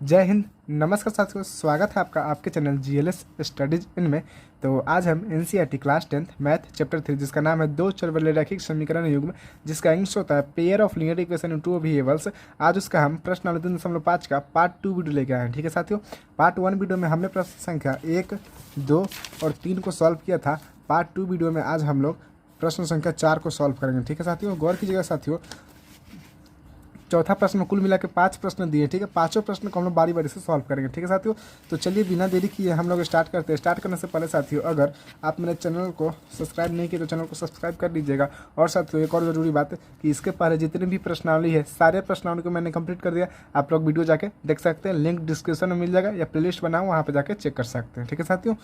जय हिंद। नमस्कार साथियों, स्वागत है आपका आपके चैनल जीएलएस स्टडीज इन में। तो आज हम NCERT class 10th math chapter 3 जिसका नाम है दो चर वाले रैखिक समीकरण युग्म, जिसका इंग्लिश होता है pair of linear equation in two variables. आज उसका हम प्रश्न नंबर 3.5 का पार्ट 2 वीडियो लेके आए हैं। ठीक है साथियों, पार्ट 1 वीडियो में हमने प्रश्न संख्या 1, 2 और 3 को सॉल्व किया था। पार्ट 2 वीडियो में आज हम लोग प्रश्न संख्या 4 को सॉल्व करेंगे। ठीक है साथियों, गौर कीजिएगा साथियों, चौथा प्रश्न में कुल मिला के 5 प्रश्न दिए। ठीक है, पांचों प्रश्न को हम लोग बारी बारी से सॉल्व करेंगे। ठीक है साथियों, तो चलिए बिना देरी किए हम लोग स्टार्ट करते हैं। स्टार्ट करने से पहले साथियों, अगर आप मेरे चैनल को सब्सक्राइब नहीं किए तो चैनल को सब्सक्राइब कर लीजिएगा। और साथियों एक और ज़रूरी बात है कि इसके पहले जितने भी प्रश्नावली है सारे प्रश्नावली को मैंने कंप्लीट कर दिया। आप लोग वीडियो जाके देख सकते हैं, लिंक डिस्क्रिप्शन में मिल जाएगा या प्लेलिस्ट बनाओ वहाँ पर जाके चेक कर सकते हैं। ठीक है साथियों,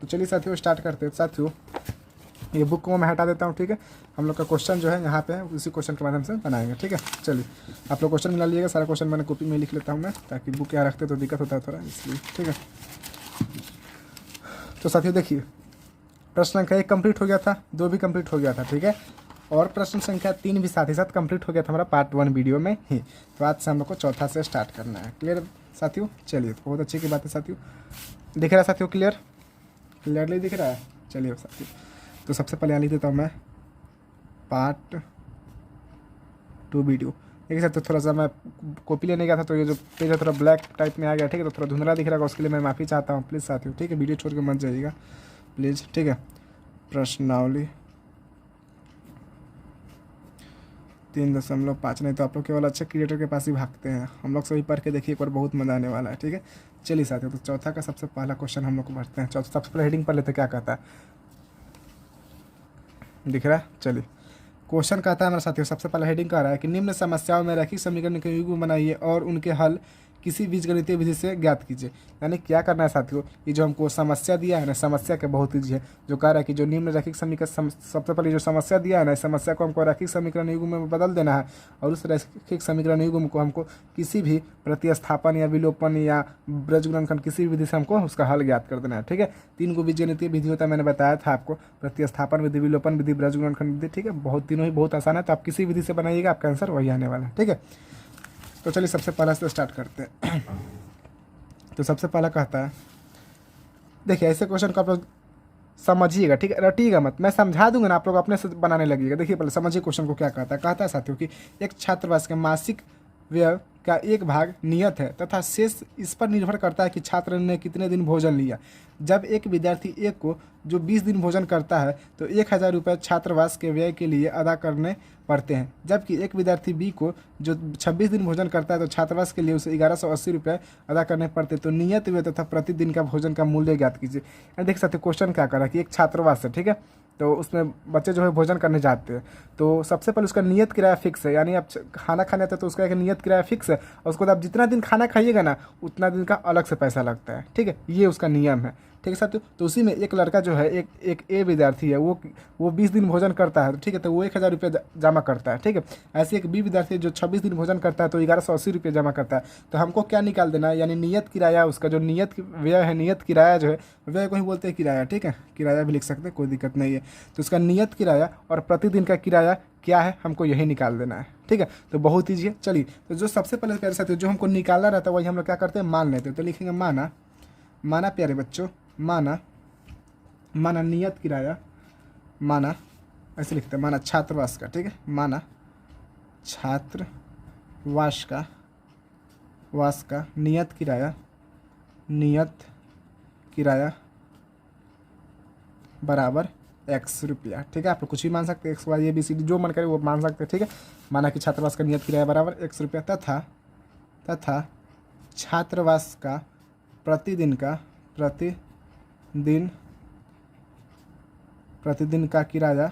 तो चलिए साथियों स्टार्ट करते हैं। साथियों ये बुक को मैं हटा देता हूँ। ठीक है, हम लोग का क्वेश्चन जो है यहाँ पे है, उसी क्वेश्चन के माध्यम से बनाएंगे। ठीक है, चलिए आप लोग क्वेश्चन मिला लीजिएगा। सारा क्वेश्चन मैंने कॉपी में लिख लेता हूँ मैं, ताकि बुक यहाँ रखते तो दिक्कत होता है थोड़ा, इसलिए। ठीक है, तो साथियों देखिए, प्रश्न संख्या 1 कंप्लीट हो गया था, 2 भी कंप्लीट हो गया था। ठीक है, और प्रश्न संख्या 3 भी साथ ही साथ कंप्लीट हो गया था हमारा पार्ट 1 वीडियो में ही। तो आज से हम लोग को चौथा से स्टार्ट करना है। क्लियर साथियों? चलिए, तो बहुत अच्छी की बात है साथियों। दिख रहा है साथियों? क्लियरली दिख रहा है? चलिए साथियों, तो सबसे पहले यहाँ लिख देता हूँ मैं पार्ट 2 वीडियो। एक साथ तो थोड़ा सा मैं कॉपी लेने गया था, तो ये जो पेज है थोड़ा ब्लैक टाइप में आ गया। ठीक है, तो थोड़ा धुंधला दिख रहा है, उसके लिए मैं माफ़ी चाहता हूँ प्लीज़ साथियों। ठीक है, वीडियो छोड़ के मत जाइएगा प्लीज़। ठीक है, प्रश्नावली 3.5, नहीं तो आप लोग केवल अच्छे क्रिएटर के पास ही भागते हैं। हम लोग सभी पढ़ के देखिए, एक बार बहुत मज़ा आने वाला है। ठीक है, चलिए साथियों, तो चौथा का सबसे पहला क्वेश्चन हम लोग को पढ़ते हैं। चौथा सबसे पहले हेडिंग पढ़ लेते, क्या कहता है दिख रहा है? चलिए, क्वेश्चन कहता है हमारे साथियों, सबसे पहला हेडिंग कह रहा है कि निम्न समस्याओं में रैखिक समीकरण के युग्म बनाइए और उनके हल किसी बीजगणितीय विधि से ज्ञात कीजिए। यानी क्या करना है साथियों, ये जो हमको समस्या दिया है ना, समस्या के बहुत ईजी है। जो कह रहा है कि जो निम्न रैखिक समीकरण, सबसे पहले जो समस्या दिया है ना, इस समस्या को हमको रैखिक समीकरण युग्म में बदल देना है। और उस रैखिक समीकरण युग्म को हमको किसी भी प्रतिस्थापन या विलोपन या ब्रजगुणनखंड किसी भी विधि से हमको उसका हल ज्ञात कर देना है। ठीक है, 3 गो बीजगणितीय विधि होता है, मैंने बताया था आपको, प्रतिस्थापन विधि, विलोपन विधि, ब्रजगुणनखंड विधि। ठीक है, बहुत तीनों ही बहुत आसान है, तो आप किसी विधि से बनाइएगा, आपका आंसर वही आने वाला है। ठीक है, तो चलिए सबसे पहला से स्टार्ट करते हैं। तो सबसे पहला कहता है, देखिए ऐसे क्वेश्चन को आप लोग समझिएगा। ठीक है, रटिएगा मत, मैं समझा दूंगा ना, आप लोग अपने से बनाने लगिएगा। देखिए पहले समझिए क्वेश्चन को क्या कहता है। कहता है साथियों कि एक छात्रावास के मासिक व्यय का एक भाग नियत है तथा शेष इस पर निर्भर करता है कि छात्र ने कितने दिन भोजन लिया। जब एक विद्यार्थी एक को जो 20 दिन भोजन करता है तो 1000 रुपये छात्रावास के व्यय के लिए अदा करने पड़ते हैं, जबकि एक विद्यार्थी बी को जो 26 दिन भोजन करता है तो छात्रावास के लिए उसे 1180 रुपये अदा करने पड़ते हैं। तो नियत व्यय तथा प्रतिदिन का भोजन का मूल्य ज्ञात कीजिए। देख सकते क्वेश्चन क्या कर रहा है कि एक छात्रावास है, ठीक है, तो उसमें बच्चे जो है भोजन करने जाते हैं। तो सबसे पहले उसका नियत किराया फिक्स है, यानी आप खाना खाने आते हैं तो उसका एक नियत किराया फिक्स है, और उसको आप जितना दिन खाना खाइएगा ना उतना दिन का अलग से पैसा लगता है। ठीक है, ये उसका नियम है। ठीक है साथियों, तो उसी में एक लड़का जो है, एक ए विद्यार्थी है, वो 20 दिन भोजन करता है। ठीक है, तो वो 1000 रुपये जमा करता है। ठीक है, ऐसे एक बी विद्यार्थी है जो 26 दिन भोजन करता है तो 1180 रुपये जमा करता है। तो हमको क्या निकाल देना है, यानी नियत किराया, उसका जो नियत व्यय है, नियत किराया जो है, व्यय को ही बोलते हैं किराया। ठीक है, किराया भी लिख सकते हैं, कोई दिक्कत नहीं है। तो उसका नियत किराया और प्रतिदिन का किराया क्या है, हमको यही निकाल देना है। ठीक है, तो बहुत ईजी है। चलिए, तो जो सबसे पहले प्यारे साथियों जो हमको निकालना रहता है वही हम लोग क्या करते हैं, मान लेते हैं। तो लिखेंगे माना प्यारे बच्चों, माना नियत किराया, माना ऐसे लिखते हैं, माना छात्रावास का। ठीक है, माना छात्रावास का नियत किराया बराबर x रुपया। ठीक है, आप लोग कुछ भी मान सकते हैं, X Y A B C D जो मन करे वो मान सकते हैं। ठीक है, माना कि छात्रावास का नियत किराया बराबर x रुपया तथा छात्रावास का प्रतिदिन का किराया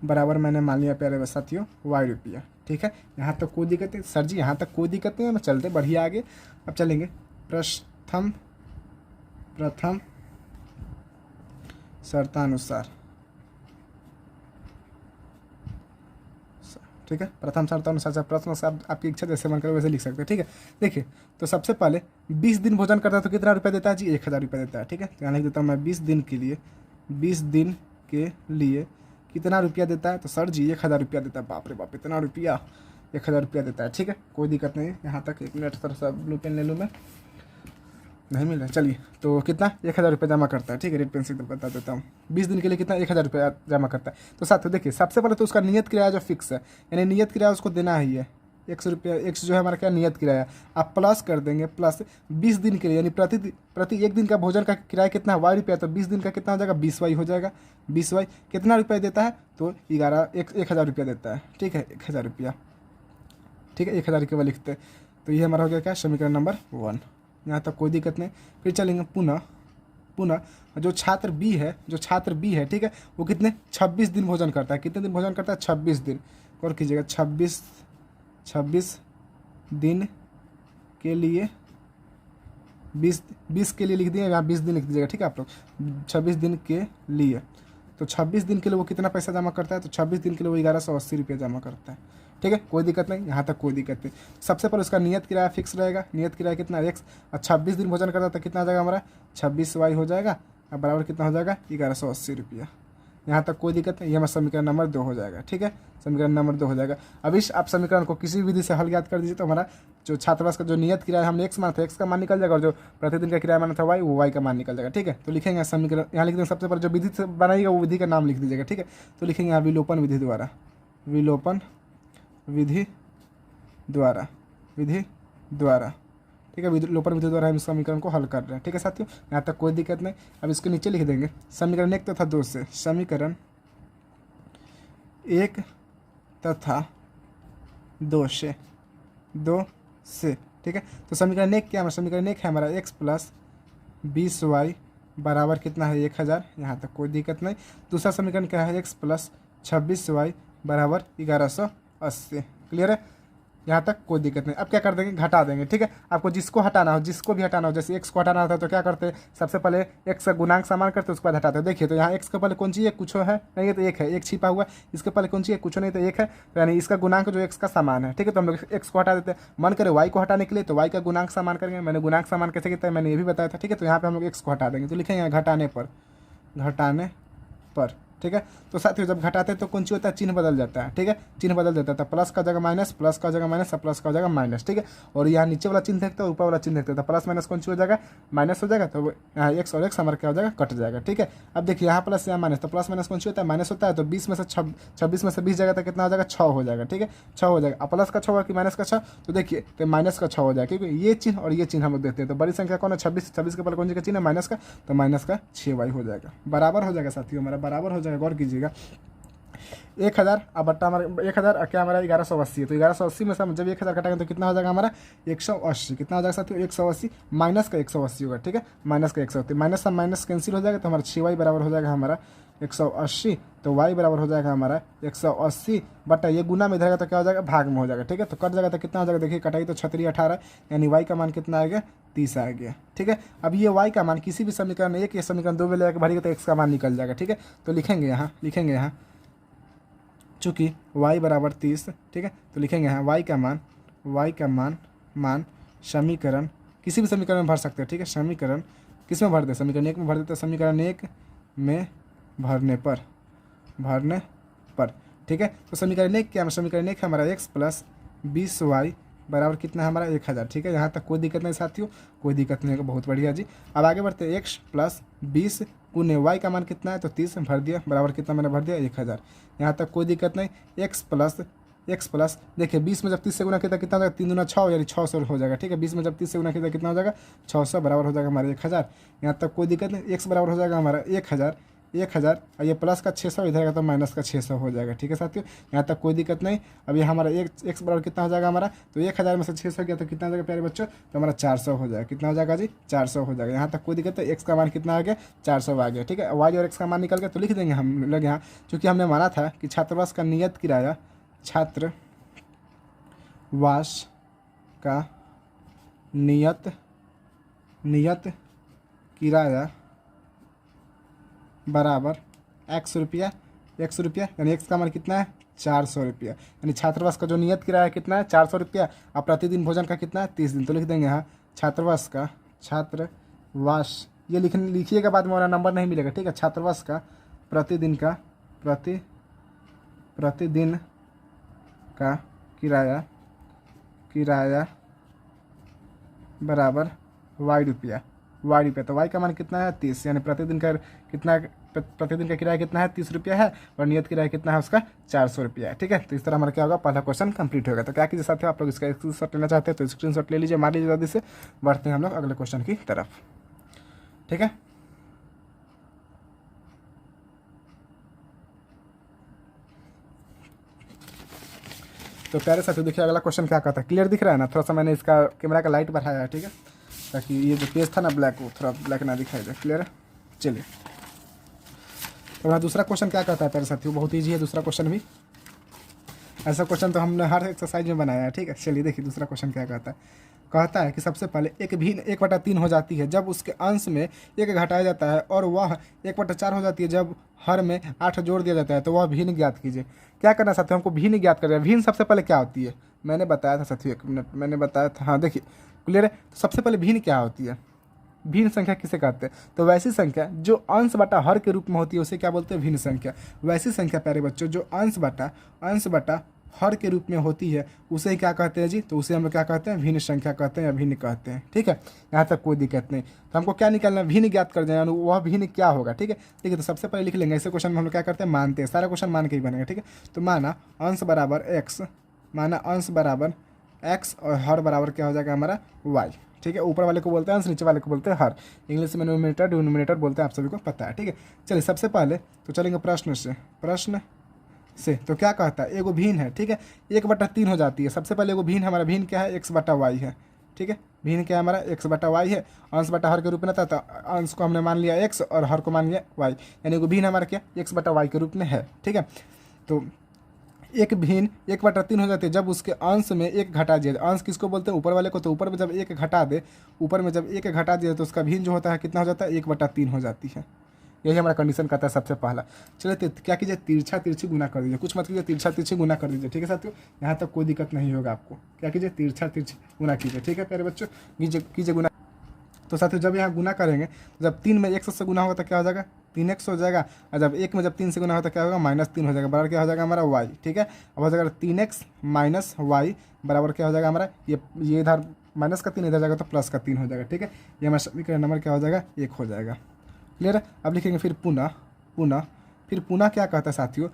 बराबर, मैंने मान लिया प्यारे साथियों, y रुपया। ठीक है, यहाँ तक कोई दिक्कत है सर जी? यहाँ तक कोई दिक्कत नहीं है, मैं चलते बढ़िया आगे। अब चलेंगे प्रथम शर्तानुसार। ठीक है, प्रथम शर्तानुसार से प्रश्न से आपकी इच्छा जैसे मन करे वैसे लिख सकते हैं। ठीक है, देखिए तो सबसे पहले 20 दिन भोजन करता है तो कितना रुपया देता है जी? 1000 रुपये देता है। ठीक है, तो यहाँ लिख देता हूँ मैं 20 दिन के लिए कितना रुपया देता है? तो सर जी 1000 रुपया देता है। बाप रे बाप, इतना रुपया! 1000 रुपया देता है। ठीक है, कोई दिक्कत नहीं है यहाँ तक। 1 मिनट थोड़ा सा ब्लू पेन ले लूँ मैं, नहीं मिल रहा। चलिए, तो कितना 1000 रुपये जमा करता है। ठीक है, रेड पेन से बता देता हूँ। 20 दिन के लिए कितना 1000 रुपया जमा करता है। तो साथियों देखिए, सबसे पहले तो उसका नियत किराया जो फिक्स है, यानी नियत किराया उसको देना ही है 100 रुपया। एक्स जो है हमारा क्या नियत किराया, आप प्लस कर देंगे प्लस 20 दिन के लिए, यानी प्रति एक दिन का भोजन का किराया कितना है वाई रुपया, तो 20 दिन का कितना हो जाएगा 20 वाई हो जाएगा। 20 वाई कितना रुपया देता है, तो 1000 रुपया देता है। ठीक है, 1000 रुपया। ठीक है, 1000 केवल लिखते हैं। तो ये हमारा हो गया क्या, समीकरण नंबर 1। यहाँ तक कोई दिक्कत नहीं। फिर चलेंगे पुनः जो छात्र बी है, ठीक है, वो कितने 26 दिन भोजन करता है। कितने दिन भोजन करता है, 26 दिन। और कीजिएगा 26 दिन के लिए 20 के लिए लिख दिए, यहाँ 20 दिन लिख दीजिएगा। ठीक है, आप लोग 26 दिन के लिए, तो 26 दिन के लिए वो कितना पैसा जमा करता है, तो 26 दिन के लिए वो 1180 रुपये जमा करता है। ठीक है, कोई दिक्कत नहीं, यहाँ तक कोई दिक्कत नहीं। सबसे पहले उसका नियत किराया फिक्स रहेगा। नियत किराया कितना एक्स, और 26 दिन भोजन करता है तो कितना आ जाएगा हमारा 26 वाई हो जाएगा, और बराबर कितना हो जाएगा 1180 रुपया। यहाँ तक कोई दिक्कत नहीं, ये हमारा समीकरण नंबर 2 हो जाएगा। ठीक है, समीकरण नंबर 2 हो जाएगा। अब इस आप समीकरण को किसी विधि से हल ज्ञात कर दीजिए, तो हमारा जो छात्रावास का जो नियत किराया हमने एक्स माना था, एक्स का मान निकल जाएगा, और जो प्रतिदिन का किराया माना था वाई, वो वाई का मान निकल जाएगा। ठीक है, तो लिखेंगे समीकरण, यहाँ लिख देंगे सबसे पहले जो विधि से बनाइएगा वो विधि का नाम लिख दीजिएगा। ठीक है, तो लिखेंगे यहाँ विलोपन विधि द्वारा, विलोपन विधि द्वारा। ठीक है, विलोपन विधि द्वारा हम इस समीकरण को हल कर रहे हैं। ठीक है साथियों, यहाँ तक कोई दिक्कत नहीं। अब इसके नीचे लिख देंगे समीकरण 1 तथा 2 से, समीकरण 1 तथा 2 से। ठीक है, तो समीकरण 1 क्या है, समीकरण 1 है हमारा x प्लस 20y बराबर कितना है 1000। यहाँ तक कोई दिक्कत नहीं। दूसरा समीकरण क्या है, x प्लस 26y बराबर 1180। क्लियर है, यहाँ तक कोई दिक्कत नहीं। अब क्या कर देंगे, घटा देंगे। ठीक है, आपको जिसको भी हटाना हो, जैसे x को हटाना होता है तो क्या करते हैं, सबसे पहले x का गुणांक समान करते हैं, उसके बाद हटाते हैं। देखिए, तो यहाँ x के पहले कौन सी है, कुछ है नहीं है, तो 1 है, 1 छिपा हुआ। इसके पहले कौन सी है, कुछ नहीं, तो 1 है, तो यानी इसका गुणांक जो x का समान है। ठीक है, तो हम लोग x को हटा देते हैं। मन करे y को हटाने के लिए, तो y का गुणांक समान करेंगे। मैंने गुणांक समान कैसे किया था, मैंने ये भी बताया था। ठीक है, तो यहाँ पर हम लोग x को हटा देंगे, तो लिखेंगे घटाने पर। ठीक है, तो साथियों जब घटाते हैं तो कौन सी होता है, चिन्ह बदल जाता है। ठीक है, चिन्ह बदल जाता है, प्लस का जगह माइनस, प्लस का जगह माइनस, प्लस का जगह माइनस। ठीक है, और यहाँ नीचे वाला चिन्ह देखते हैं, ऊपर वाला चिन्ह देखते हैं, तो प्लस माइनस कौन सी हो जाएगा, माइनस हो जाएगा। तो यहाँ एक्स और एक्स हमारा क्या हो जाएगा, कट जाएगा। ठीक है, अब देखिए यहाँ प्लस यहाँ माइनस, तो प्लस माइनस कौन सी होता है, माइनस होता है। तो 20 में से 26 में से 20 जाएगा तो कितना हो जाएगा, 6 हो जाएगा। ठीक है, 6 हो जाएगा। अब प्लस का 6 कि माइनस का 6, तो देखिए तो माइनस का 6 हो जाएगा, क्योंकि ये चिन्ह और ये चिन्ह हम लोग देखते हैं। तो बड़ी संख्या कौन है, 26 के पहले कौन सी का चिन्ह है, माइनस का, तो माइनस का 6y हो जाएगा, बराबर हो जाएगा साथियों, हमारा बराबर हो जाएगा। गौर कीजिएगा 1000 अब बट्टा हमारा 1000 क्या हमारा 1180 है, तो 1180 में से हम जब 1000 घटाएंगे तो कितना हो जाएगा हमारा 180। कितना हो जाएगा साथियों 180, माइनस का 180 होगा। ठीक है, माइनस का 180, माइनस से माइनस कैंसिल हो जाएगा, तो हमारा 6y बराबर हो जाएगा हमारा 180। तो y बराबर हो जाएगा हमारा 180 बटा ये गुना में इधर तो क्या हो जाएगा, भाग में हो जाएगा। ठीक है, तो कट जाएगा तो कितना हो जाएगा, देखिए कटाई तो 36 18, यानी y का मान कितना आ गया 30 आ गया। ठीक है, अब ये y का मान किसी भी समीकरण 1 या समीकरण 2 में लेकर भरेगा तो x का मान निकल जाएगा। ठीक है, तो लिखेंगे यहाँ चूँकि y बराबर 30। ठीक है, तो लिखेंगे यहाँ y का मान समीकरण किसी भी समीकरण में भर सकते हैं। ठीक है, समीकरण किस में भर दे, समीकरण 1 में भर देते हैं, समीकरण 1 में भरने पर। ठीक है, तो समीकरण 1 क्या है, समीकरण 1 है हमारा x प्लस 20y बराबर कितना है हमारा 1000। ठीक है, यहाँ तक कोई दिक्कत नहीं साथियों, कोई दिक्कत नहीं है, बहुत बढ़िया जी। अब आगे बढ़ते हैं, x प्लस 20 गुने y का मान कितना है, तो 30 भर दिया, बराबर कितना मैंने भर दिया 1000। यहाँ तक कोई दिक्कत नहीं। x प्लस देखिए 20 में जब 30 से गुना किया कितना हो जाएगा, 3 दूना 6 यानी 600 हो जाएगा। ठीक है, 20 में जब 30 से गुना किया कितना हो जाएगा 600, बराबर हो जाएगा हमारे 1000। यहाँ तक कोई दिक्कत नहीं। x बराबर हो जाएगा हमारा 1000 और ये प्लस का 600 इधर का तो माइनस का 600 हो जाएगा। ठीक है साथियों, यहाँ तक कोई दिक्कत नहीं। अब ये हमारा x बराबर कितना हो जाएगा हमारा, तो 1000 में से 600 गया तो कितना हो जाएगा प्यारे बच्चों, तो हमारा 400 हो जाएगा। कितना हो जाएगा जी 400 हो जाएगा। यहाँ तक कोई दिक्कत है, x का मान कितना आ गया 400 आ गया। ठीक है, y और x का मान निकल गया, तो लिख देंगे हम लोग यहाँ, चूँकि हमने माना था कि छात्रावास का नियत किराया किराया बराबर x रुपया यानी x का मान कितना है 400 रुपया, यानी छात्रावास का जो नियत किराया कितना है 400 रुपया, और प्रतिदिन भोजन का कितना है 30 दिन। तो लिख देंगे यहाँ छात्रावास ये लिखिएगा, बाद में हमारा नंबर नहीं मिलेगा। ठीक है, छात्रावास का प्रतिदिन का किराया किराया बराबर वाई रुपया। तो वाई का मान कितना है 30, यानी प्रतिदिन का कितना, प्रतिदिन का किराया कितना है 30 रुपया है, और नियत किराया कितना है उसका 400 रुपया है। ठीक है, तो इस तरह हमारा क्या होगा, पहला क्वेश्चन कंप्लीट होगा। तो क्या कीजिए साथियों, आप लोग इसका स्क्रीनशॉट लेना चाहते हैं तो स्क्रीनशॉट ले लीजिए, मार लीजिए जल्दी से। बढ़ते हैं हम लोग अगले क्वेश्चन की तरफ। ठीक है, तो प्यारे साथियों देखिए अगला क्वेश्चन क्या कहता है, क्लियर दिख रहा है ना, थोड़ा सा मैंने इसका कैमरा का लाइट बढ़ाया है। ठीक है, ताकि ये जो पेज था ना ब्लैक, वो थोड़ा ब्लैक ना दिखाई दे। क्लियर है, चलिए। तो हमारा दूसरा क्वेश्चन क्या कहता है प्यारे साथियों, बहुत ईजी है दूसरा क्वेश्चन भी। ऐसा क्वेश्चन तो हमने हर एक्सरसाइज में बनाया है। ठीक है, चलिए देखिए दूसरा क्वेश्चन क्या कहता है। कहता है कि सबसे पहले एक भिन्न 1/3 हो जाती है जब उसके अंश में 1 घटाया जाता है, और वह 1/4 हो जाती है जब हर में 8 जोड़ दिया जाता है, तो वह भिन्न ज्ञात कीजिए। क्या करना साथियों, हमको भिन्न ज्ञात करना है। भिन्न सबसे पहले क्या होती है, मैंने बताया था साथियों, 1 मिनट मैंने बताया था। हाँ देखिए क्लियर है, तो सबसे पहले भिन्न क्या होती है, भिन्न संख्या किसे कहते हैं, तो वैसी संख्या जो अंश बटा हर के रूप में होती है उसे क्या बोलते हैं, भिन्न संख्या। वैसी संख्या प्यारे बच्चों जो अंश बटा हर के रूप में होती है उसे ही क्या कहते हैं जी, तो उसे हम लोग क्या कहते हैं, भिन्न संख्या कहते हैं या भिन्न कहते हैं। ठीक है, यहाँ तक कोई दिक्कत नहीं। तो हमको क्या निकालना है, भिन्न ज्ञात कर देना, वह भिन्न क्या होगा। ठीक है, ठीक है, तो सबसे पहले लिख लेंगे। ऐसे क्वेश्चन में हम लोग क्या करते हैं, मानते हैं, सारा क्वेश्चन मान के ही बनेगा। ठीक है, तो माना अंश बराबर एक्स और हर बराबर क्या हो जाएगा हमारा वाई। ठीक है, ऊपर वाले को बोलते हैं अंश, नीचे वाले को बोलते हैं हर। इंग्लिश में न्यूमरेटर डिनोमिनेटर बोलते हैं, आप सभी को पता है। ठीक है, चलिए सबसे पहले तो चलेंगे प्रश्न से। तो क्या कहता है, एगो भिन्न है। ठीक है, 1/3 हो जाती है। सबसे पहले एगो भिन्न है, हमारा भिन्न क्या है, x/y है। ठीक है, भिन्न क्या है हमारा, x/y है। अंश बटा हर के रूप में रहता है, तो अंश को हमने मान लिया x और हर को मान लिया y, यानी एगो भिन्न हमारा क्या x/y के रूप में है। ठीक है, तो एक भिन्न 1/3 हो जाती है जब उसके अंश में 1 घटा दिया। अंश किसको बोलते हैं, ऊपर वाले को। तो ऊपर में जब 1 घटा दे, तो उसका भिन्न जो होता है कितना हो जाता है, 1/3 हो जाती है। यही हमारा कंडीशन कहता है सबसे पहला। चलिए क्या कीजिए, तिरछा गुना कर दीजिए, कुछ मत कीजिए, तिरछा गुना कर दीजिए। ठीक है साथियों, यहाँ तक कोई दिक्कत नहीं होगा आपको। क्या कीजिए, तिरछा गुना कीजिए। ठीक है प्यारे बच्चों, कीजिए गुना। तो साथियों जब यहाँ गुना करेंगे, तो जब 3 में 1 से गुना होगा तो क्या हो जाएगा, 3x हो जाएगा। और जब 1 में जब 3 से गुना होगा तो क्या होगा, -3 हो जाएगा। बराबर क्या हो जाएगा हमारा y। ठीक है, अब हो जाएगा 3x - y बराबर क्या हो जाएगा हमारा, ये इधर माइनस का 3 इधर जाएगा तो प्लस का 3 हो जाएगा। ठीक है, ये हमारा समीकरण नंबर क्या हो जाएगा, 1 हो जाएगा। क्लियर है, अब लिखेंगे फिर पुनः क्या कहता है साथियों,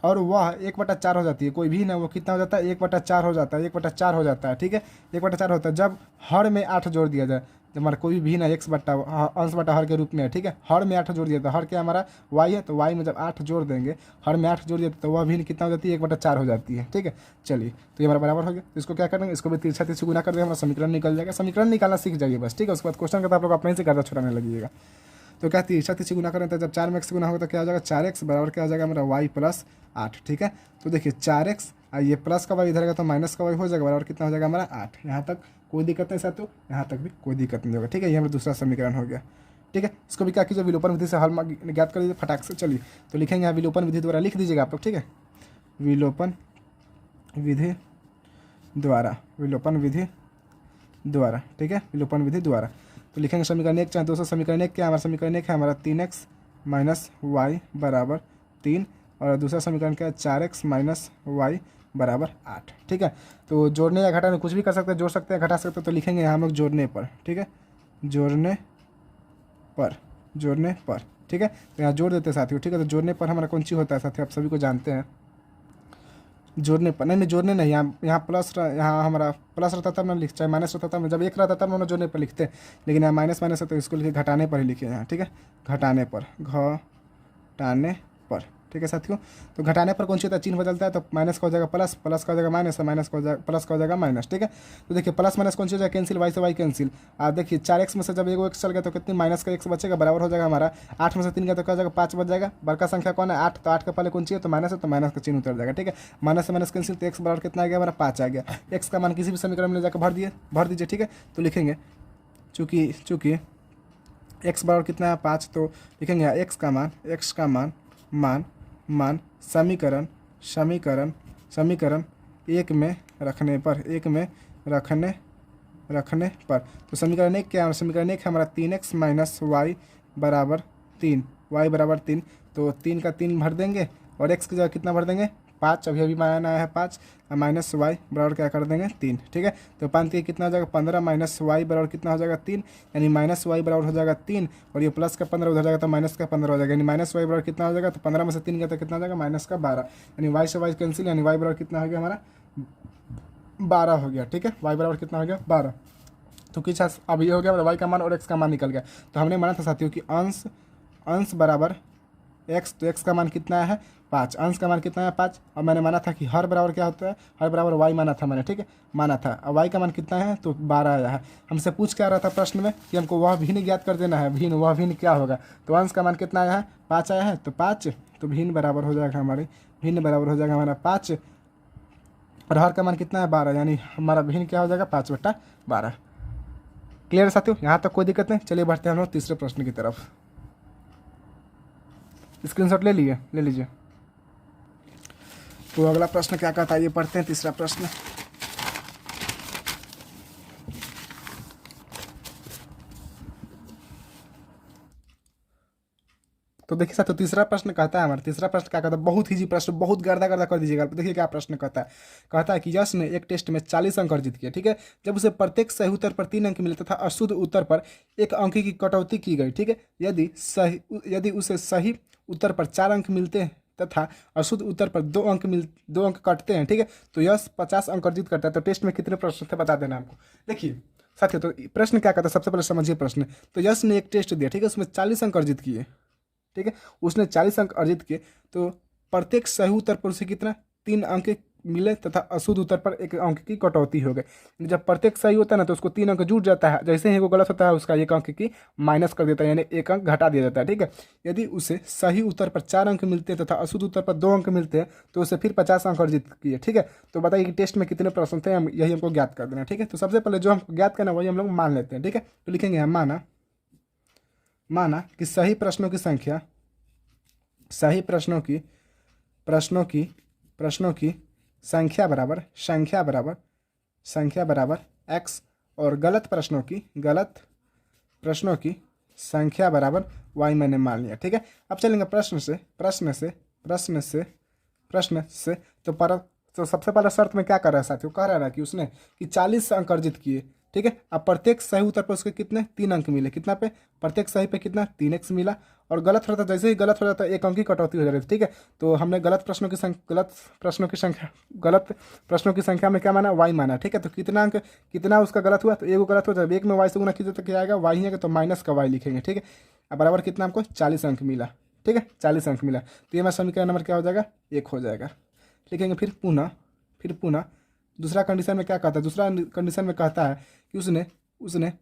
और वह 1/4 हो जाती है। कोई भी ना, वो कितना हो जाता है, 1/4 हो जाता है, 1/4 हो जाता है। ठीक है, 1/4 होता है जब हर में 8 जोड़ दिया जाए। जब हमारा कोई भी ना अंश बटा हर के रूप में है। ठीक है, हर में 8 जोड़ दिया, तो हर क्या हमारा y है, तो y में जब 8 जोड़ देंगे, हर में 8 जोड़ दिया तो वह भी कितना हो जाती है, 1/4 हो जाती है। ठीक है, चलिए तो ये हमारा बराबर हो गया। तो इसको क्या करेंगे, इसको भी तिरछा गुना कर देंगे, हमारा समीकरण निकल जाएगा। समीकरण निकालना सीख जाइए बस। ठीक है, उसके बाद क्वेश्चन का तो आप लोग अपने से करता छुड़ाने लगिएगा। तो क्या तिरछा गुना करें, तो जब 4 में x गुना होगा तो क्या हो जाएगा, 4x बराबर क्या हो जाएगा हमारा y + 8। ठीक है, तो देखिए 4x और ये प्लस का y इधर का तो माइनस का y हो जाएगा, बराबर कितना हो जाएगा हमारा 8। यहाँ तक कोई दिक्कत नहीं साथियों, यहाँ तक भी कोई दिक्कत नहीं होगा। ठीक है, ये हमारा दूसरा समीकरण हो गया। ठीक है, इसको भी क्या कीजिए, विलोपन विधि से हल ज्ञात कर दीजिए फटाक से। चलिए तो लिखेंगे यहाँ विलोपन विधि द्वारा, लिख दीजिएगा आप लोग। ठीक है, विलोपन विधि द्वारा। ठीक है, विलोपन विधि द्वारा तो लिखेंगे समीकरण 1, चाहे दोस्तों समीकरण 1 क्या है, हमारा समीकरण 1 है हमारा 3x - y बराबर 3, और दूसरा समीकरण क्या है, 4x - y बराबर 8। ठीक है, तो जोड़ने या घटाने कुछ भी कर सकते हैं, जोड़ सकते हैं, घटा सकते हैं। तो लिखेंगे यहाँ हम लोग जोड़ने पर। ठीक है, जोड़ने पर। ठीक है, तो यहाँ जोड़ देते हैं साथियों। ठीक है, तो जोड़ने पर हमारा कौन सी होता है साथियों, आप सभी को जानते हैं। जोड़ने पर नहीं, जोड़ने नहीं, यहाँ प्लस, यहाँ हमारा प्लस रहता तब ना लिख, चाहे माइनस रहता तब, जब 1 रहता तब हम जोड़ने पर लिखते हैं, लेकिन यहाँ माइनस है तो इसको लिखे घटाने पर ही लिखे यहाँ। ठीक है, घटाने पर। ठीक है साथियों, तो घटाने पर कौन सी होता है, चिन्ह बदलता है, तो माइनस का हो जाएगा प्लस, प्लस का हो जाएगा माइनस, माइनस का हो जाएगा प्लस का हो जाएगा माइनस। ठीक है, तो देखिए प्लस माइनस कौन सी हो जाएगा, कैंसिल, y से y कैंसिल। आप देखिए 4x में से जब एगो x चल गया तो कितनी माइनस का x बचेगा, बराबर हो जाएगा हमारा 8 में से 3 का तो क्या हो जाएगा 5 बच जाएगा। बड़का संख्या कौन है 8, तो 8 का पहले कौन सी है, तो माइनस है, तो माइनस का चिन्ह उतर जाएगा। ठीक है, माइनस से माइनस कैंसिल, तो x बराबर कितना आ गया हमारा 5 आ गया। x का मान किसी भी समीकरण में ले जाकर भर दीजिए। ठीक है, तो लिखेंगे चूँकि x बराबर कितना है 5, तो लिखेंगे x का मान समीकरण 1 में रखने पर। तो समीकरण 1 क्या है, समीकरण 1 है हमारा 3x - y बराबर 3, तो 3 का 3 भर देंगे और x की जगह कितना भर देंगे 5 अभी अभी मान आया है 5 माइनस वाई बराबर क्या कर देंगे 3। ठीक है, तो 5 के कितना हो जाएगा 15 माइनस वाई बराबर कितना हो जाएगा 3, यानी माइनस वाई बराबर हो जाएगा 3 और ये प्लस का 15 उधर जाएगा तो माइनस का 15 हो जाएगा, यानी माइनस वाई बराबर कितना हो जाएगा, तो 15 में से 3 गया तो कितना हो जाएगा माइनस का 12, यानी वाई से वाई कैंसिल, यानी वाई बराबर कितना हो गया हमारा 12 हो गया। ठीक है, वाई बराबर कितना हो गया 12। तो किस अब ये हो गया वाई का मान और एक्स का मान निकल गया। तो हमने माना था साथियों कि अंश बराबर एक्स, तो एक्स का मान कितना है 5, अंश का मान कितना है 5, और मैंने माना था कि हर बराबर क्या होता है, हर बराबर वाई माना था मैंने। ठीक है, माना था, और वाई का मान कितना है तो 12 आया है। हमसे पूछ क्या रहा था प्रश्न में कि हमको वह भिन्न ज्ञात कर देना है, भिन्न, वह भिन्न क्या होगा, तो अंश का मान कितना आया है 5 आया है, तो 5, तो भिन्न बराबर हो जाएगा हमारे, भिन्न बराबर हो जाएगा हमारा 5, और हर का मान कितना है 12, यानी हमारा भिन्न क्या हो जाएगा 5/12। क्लियर साथियों, यहाँ तक कोई दिक्कत नहीं। चलिए बढ़ते हैं हम लोग तीसरे प्रश्न की तरफ। स्क्रीनशॉट ले लीजिए। तो अगला प्रश्न क्या कहता है ये पढ़ते हैं। तीसरा प्रश्न, तो देखिए साथियों तीसरा प्रश्न कहता है, हमारा तीसरा प्रश्न क्या कहता है, बहुत ही प्रश्न, बहुत गर्दा गर्दा कर दीजिएगा। देखिए क्या प्रश्न कहता है कि यश ने एक टेस्ट में 40 अंक अर्जित किए। ठीक है, जब उसे प्रत्येक सही उत्तर पर 3 अंक मिले तथा अशुद्ध उत्तर पर 1 अंक की कटौती की गई। ठीक है, यदि उसे सही उत्तर पर 4 अंक मिलते हैं तथा अशुद्ध उत्तर पर 2 अंक कटते हैं। ठीक है, तो यश 50 अंक अर्जित करता है। तो टेस्ट में कितने प्रश्न थे बता देना हमको। देखिए साथियों, तो प्रश्न क्या कहता है, सबसे पहले समझिए प्रश्न। तो यश ने एक टेस्ट दिया, ठीक है, उसमें 40 अंक अर्जित किए। ठीक है, उसने 40 अंक अर्जित किए, तो प्रत्येक सही उत्तर पर उसे कितना 3 अंक मिले तथा अशुद्ध उत्तर पर 1 अंक की कटौती हो गई। जब प्रत्येक सही होता है ना तो उसको 3 अंक जुट जाता है, जैसे ही वो गलत होता है उसका 1 अंक की माइनस कर देता है, यानी 1 अंक घटा दिया जाता है। ठीक है, यदि उसे सही उत्तर पर 4 अंक मिलते हैं तथा अशुद्ध उत्तर पर 2 अंक मिलते हैं तो उसे फिर 50 अंक अर्जित किए। ठीक है, तो बताइए कि टेस्ट में कितने प्रश्न थे, यही हमको ज्ञात कर देना। ठीक है, तो सबसे पहले जो हमको ज्ञात करना वही हम लोग मान लेते हैं। ठीक है, तो लिखेंगे हम माना कि सही प्रश्नों की संख्या, सही प्रश्नों की संख्या बराबर x और गलत प्रश्नों की संख्या बराबर y मैंने मान लिया। ठीक है, अब चलेंगे प्रश्न से तो सबसे पहले शर्त में क्या कर रहा है साथियों, कह रहा है ना कि उसने कि 40 अंक अर्जित किए। ठीक है, अब प्रत्येक सही उत्तर पर उसके कितने 3 अंक मिले, कितना पे प्रत्येक सही पे कितना 3x मिला, और गलत होता जैसे ही गलत हो जाता है 1 अंक की कटौती हो जाती है। ठीक है, तो हमने गलत प्रश्नों की संख्या में क्या माना y माना। ठीक है, तो कितना उसका गलत हुआ, तो एगो गलत हो जाए, 1 में y से गुना कीजिए तो क्या आएगा y है, तो माइनस का y लिखेंगे। ठीक है, अब बराबर कितना हमको 40 अंक मिला। ठीक है, 40 अंक मिला, तो ये हमारा समीकरण नंबर क्या हो जाएगा 1 हो जाएगा। लिखेंगे फिर पुनः दूसरा कंडीशन में क्या कहता है, दूसरा कंडीशन में कहता है कि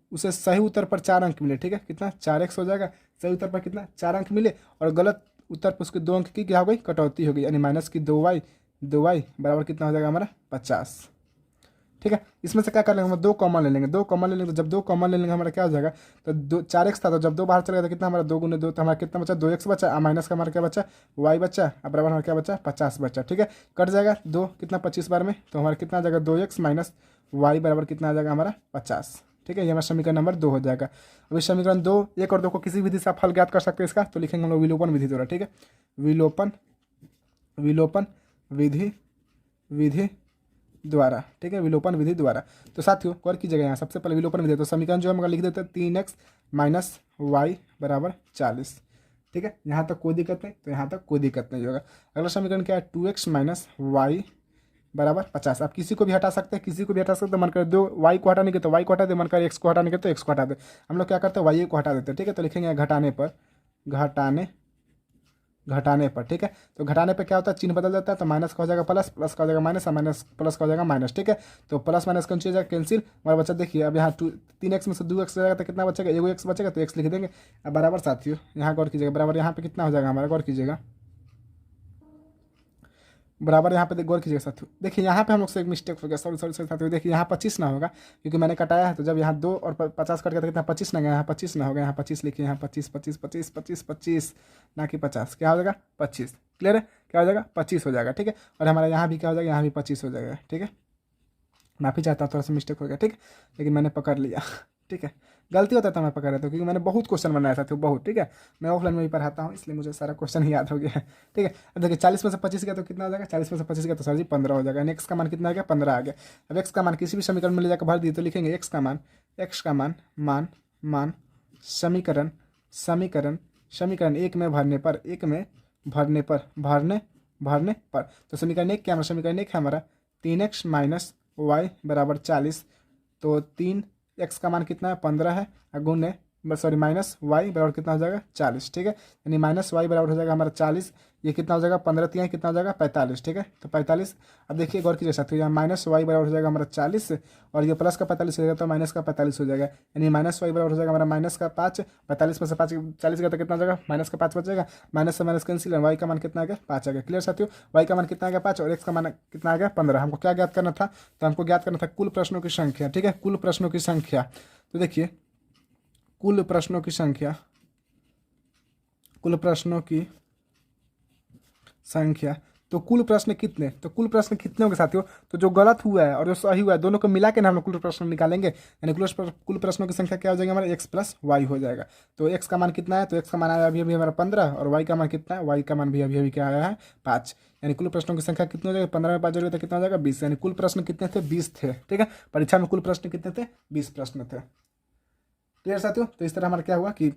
उसे सही उत्तर पर 4 अंक मिले। ठीक है, कितना 4x हो जाएगा, सही उत्तर पर कितना 4 अंक मिले, और गलत उत्तर पर उसके 2 अंक की क्या हो गई कटौती हो गई, यानी माइनस की 2y बराबर कितना हो जाएगा हमारा 50। ठीक है, इसमें से क्या कर लेंगे हम 2 कॉमन ले लेंगे, तो जब 2 कॉमन ले लेंगे हमारा क्या हो जाएगा, तो 4x था, तो जब 2 बाहर चलेगा तो कितना हमारा 2 गुने 2, तो हमारा कितना बचा 2x बचा, माइनस का हमारा क्या बचा y बचा, अब बराबर हमारा क्या बचा 50 बचा। ठीक है, कट जाएगा 2 कितना 25 बार में, तो हमारा कितना आ जाएगा 2x माइनस y बराबर कितना आ जाएगा हमारा 50। ठीक है, ये हमारा समीकरण नंबर 2 हो जाएगा। अब इस समीकरण 2, 1 और 2 को किसी विधि से आप हल ज्ञात कर सकते हैं इसका, तो लिखेंगे हम लोग विलोपन विधि द्वारा। ठीक है, विलोपन विधि द्वारा। ठीक है, विलोपन विधि द्वारा। तो साथियों गौर कीजिएगा, यहाँ सबसे पहले विलोपन विधि, तो समीकरण जो हम लिख देते हैं 3x माइनस y बराबर 40। ठीक है, यहाँ तक कोई दिक्कत नहीं, तो यहाँ तक कोई दिक्कत नहीं होगा। अगला समीकरण क्या है 2x माइनस y बराबर 50। आप किसी को भी हटा सकते हैं, मन कर 2 y को हटाने के तो y को हटा दे, मन कर x को हटाने के तो x को हटा दे। हम लोग क्या करते हैं y को हटा देते हैं। ठीक है, तो लिखेंगे घटाने पर। ठीक है, तो घटाने पे क्या होता है चिन्ह बदल जाता है, तो माइनस का हो जाएगा प्लस, प्लस का हो जाएगा माइनस, माइनस प्लस का हो जाएगा माइनस। ठीक है, तो प्लस माइनस कैंसिल हो जाएगा, कैंसिल हमारा बच्चा। देखिए अब यहाँ 3x में से 2x जाएगा तो कितना बचेगा, एगो x बचेगा, तो x लिख देंगे। अब बराबर साथियों यहाँ गौर कीजिएगा, बराबर यहाँ पे कितना हो जाएगा हमारा, गौर कीजिएगा बराबर यहाँ पे गौर कीजिएगा साथियों। देखिए यहाँ पे हम लोग से एक मिस्टेक हो गया, सॉरी साथियों। देखिए यहाँ 25 ना होगा क्योंकि मैंने कटाया है, तो जब यहाँ 2 और 50 कट गया तो कितना 25 ना गया, यहाँ 25 ना होगा, यहाँ 25 लिखिए, यहाँ 25 ना कि 50, क्या हो जाएगा 25। क्लियर है, क्या हो जाएगा 25 हो जाएगा। ठीक है, और हमारा यहाँ भी क्या हो जाएगा, यहाँ भी 25 हो जाएगा। ठीक है, माफ़ी चाहता हूँ, थोड़ा सा मिस्टेक हो गया। ठीक है, लेकिन मैंने पकड़ लिया। ठीक है, गलती होता है तो मैं पकड़ रहा था, क्योंकि मैंने बहुत क्वेश्चन बनाया था, तो बहुत, ठीक है, मैं ऑफलाइन में भी पढ़ाता हूँ, इसलिए मुझे सारा क्वेश्चन ही याद हो गया है। ठीक है, अब देखिए 40 में से 25 गया तो कितना हो जाएगा, 40 में से 25 गया तो सर जी 15 हो जाएगा, एक्स का मान कितना आ गया, 15 आ गया। अब एक्स का मान किसी भी समीकरण में ले जाकर भर दिए तो लिखेंगे एक्स का मान, मान मान समीकरण समीकरण समीकरण एक में भरने पर, भरने पर, तो समीकरण एक क्या हमारा, समीकरण एक है हमारा 3x माइनस वाई बराबर 40, तो 3x का मान कितना है, 15 है, गुणे सॉरी माइनस वाई बराबर कितना हो जाएगा, 40। ठीक है, यानी माइनस वाई बराबर हो जाएगा हमारा 40, ये कितना हो जाएगा, 15 तिया कितना हो जाएगा, 45। ठीक है, तो 45, अब देखिए गौर कीजिए साथियों, यहाँ माइनस वाई बराबर हो जाएगा हमारा 40, और ये प्लस का 45 हो जाएगा तो माइनस का 45 हो जाएगा, यानी माइनस वाई बराबर हो जाएगा हमारा माइनस का 5, 45 में से 5 40 गया तो कितना हो जाएगा, माइनस का 5 बच जाएगा, माइनस से माइनस कैंसिल, वाई का मान कितना आ गया, 5 आ गया। क्लियर साथियों, वाई का मान कितना आ गया, 5, और एक्स का मान कितना आ गया, 15। हमको क्या ज्ञात करना था, तो हमको ज्ञात करना था कुल प्रश्नों की संख्या। ठीक है, कुल प्रश्नों की संख्या, तो देखिए कुल प्रश्नों की संख्या, कुल प्रश्नों की संख्या, तो कुल प्रश्न कितने, तो कुल प्रश्न कितने होंगे साथियों, तो जो गलत हुआ है और जो सही हुआ है दोनों को मिला के ना हम लोग कुल प्रश्न निकालेंगे, यानी कुल प्रश्नों की संख्या क्या हो जाएगी हमारा, एक्स प्लस वाई हो जाएगा। तो एक्स का मान कितना है, तो एक्स का मान आया अभी अभी हमारा 15, और वाई का मान कितना है, वाई का मान भी अभी अभी क्या आया है, 5, यानी कुल प्रश्नों की संख्या कितनी हो जाएगी, 15 में 5 जोड़ेगा तो कितना हो जाएगा, 20, यानी कुल प्रश्न कितने थे, 20 थे। ठीक है, परीक्षा में कुल प्रश्न कितने थे, 20 प्रश्न थे। क्लियर साथियों, तो इस तरह हमारा क्या हुआ कि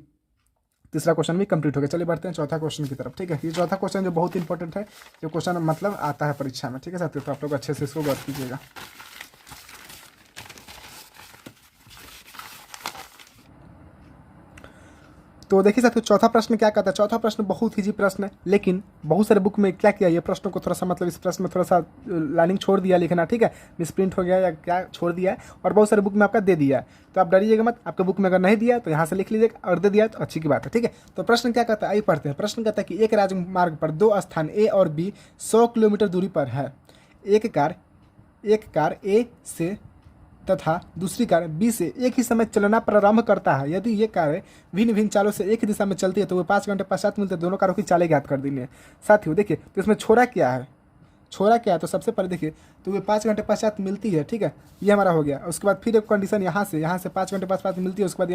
तीसरा क्वेश्चन भी कंप्लीट हो गया। चलिए बढ़ते हैं चौथा क्वेश्चन की तरफ। ठीक है, ये चौथा क्वेश्चन जो बहुत इंपॉर्टेंट है, जो क्वेश्चन मतलब आता है परीक्षा में। ठीक है साथियों, तो आप लोग अच्छे से इसको गौर कीजिएगा। तो देखिए साथियों, चौथा प्रश्न क्या कहता है, चौथा प्रश्न बहुत ईजी प्रश्न है, लेकिन बहुत सारे बुक में क्या किया, ये प्रश्नों को थोड़ा सा मतलब इस प्रश्न में थोड़ा सा लाइनिंग छोड़ दिया लिखना। ठीक है, मिसप्रिंट हो गया या क्या छोड़ दिया है, और बहुत सारे बुक में आपका दे दिया है, तो आप डरिएगा मत, आपके बुक में अगर नहीं दिया तो यहाँ से लिख लीजिएगा, और दे दिया तो अच्छी की बात है। ठीक है, तो प्रश्न क्या कहता है, आइए पढ़ते हैं। प्रश्न कहता है कि एक राजमार्ग पर दो स्थान ए और बी 100 किलोमीटर दूरी पर है। एक कार ए से तथा दूसरी कार बी से एक ही समय चलना प्रारंभ करता है। यदि ये कारें भिन्न भिन्न चालों से एक ही दिशा में चलती है तो वो 5 घंटे पश्चात मिलते हैं। दोनों कारों की चालें ज्ञात कर देनी है। साथियों देखिए, तो इसमें छोरा क्या है, तो सबसे पहले देखिए, तो वे 5 घंटे पश्चात मिलती है। ठीक है, ये हमारा हो गया। उसके बाद फिर एक कंडीशन यहाँ से 5 घंटे पश्चात मिलती है। उसके बाद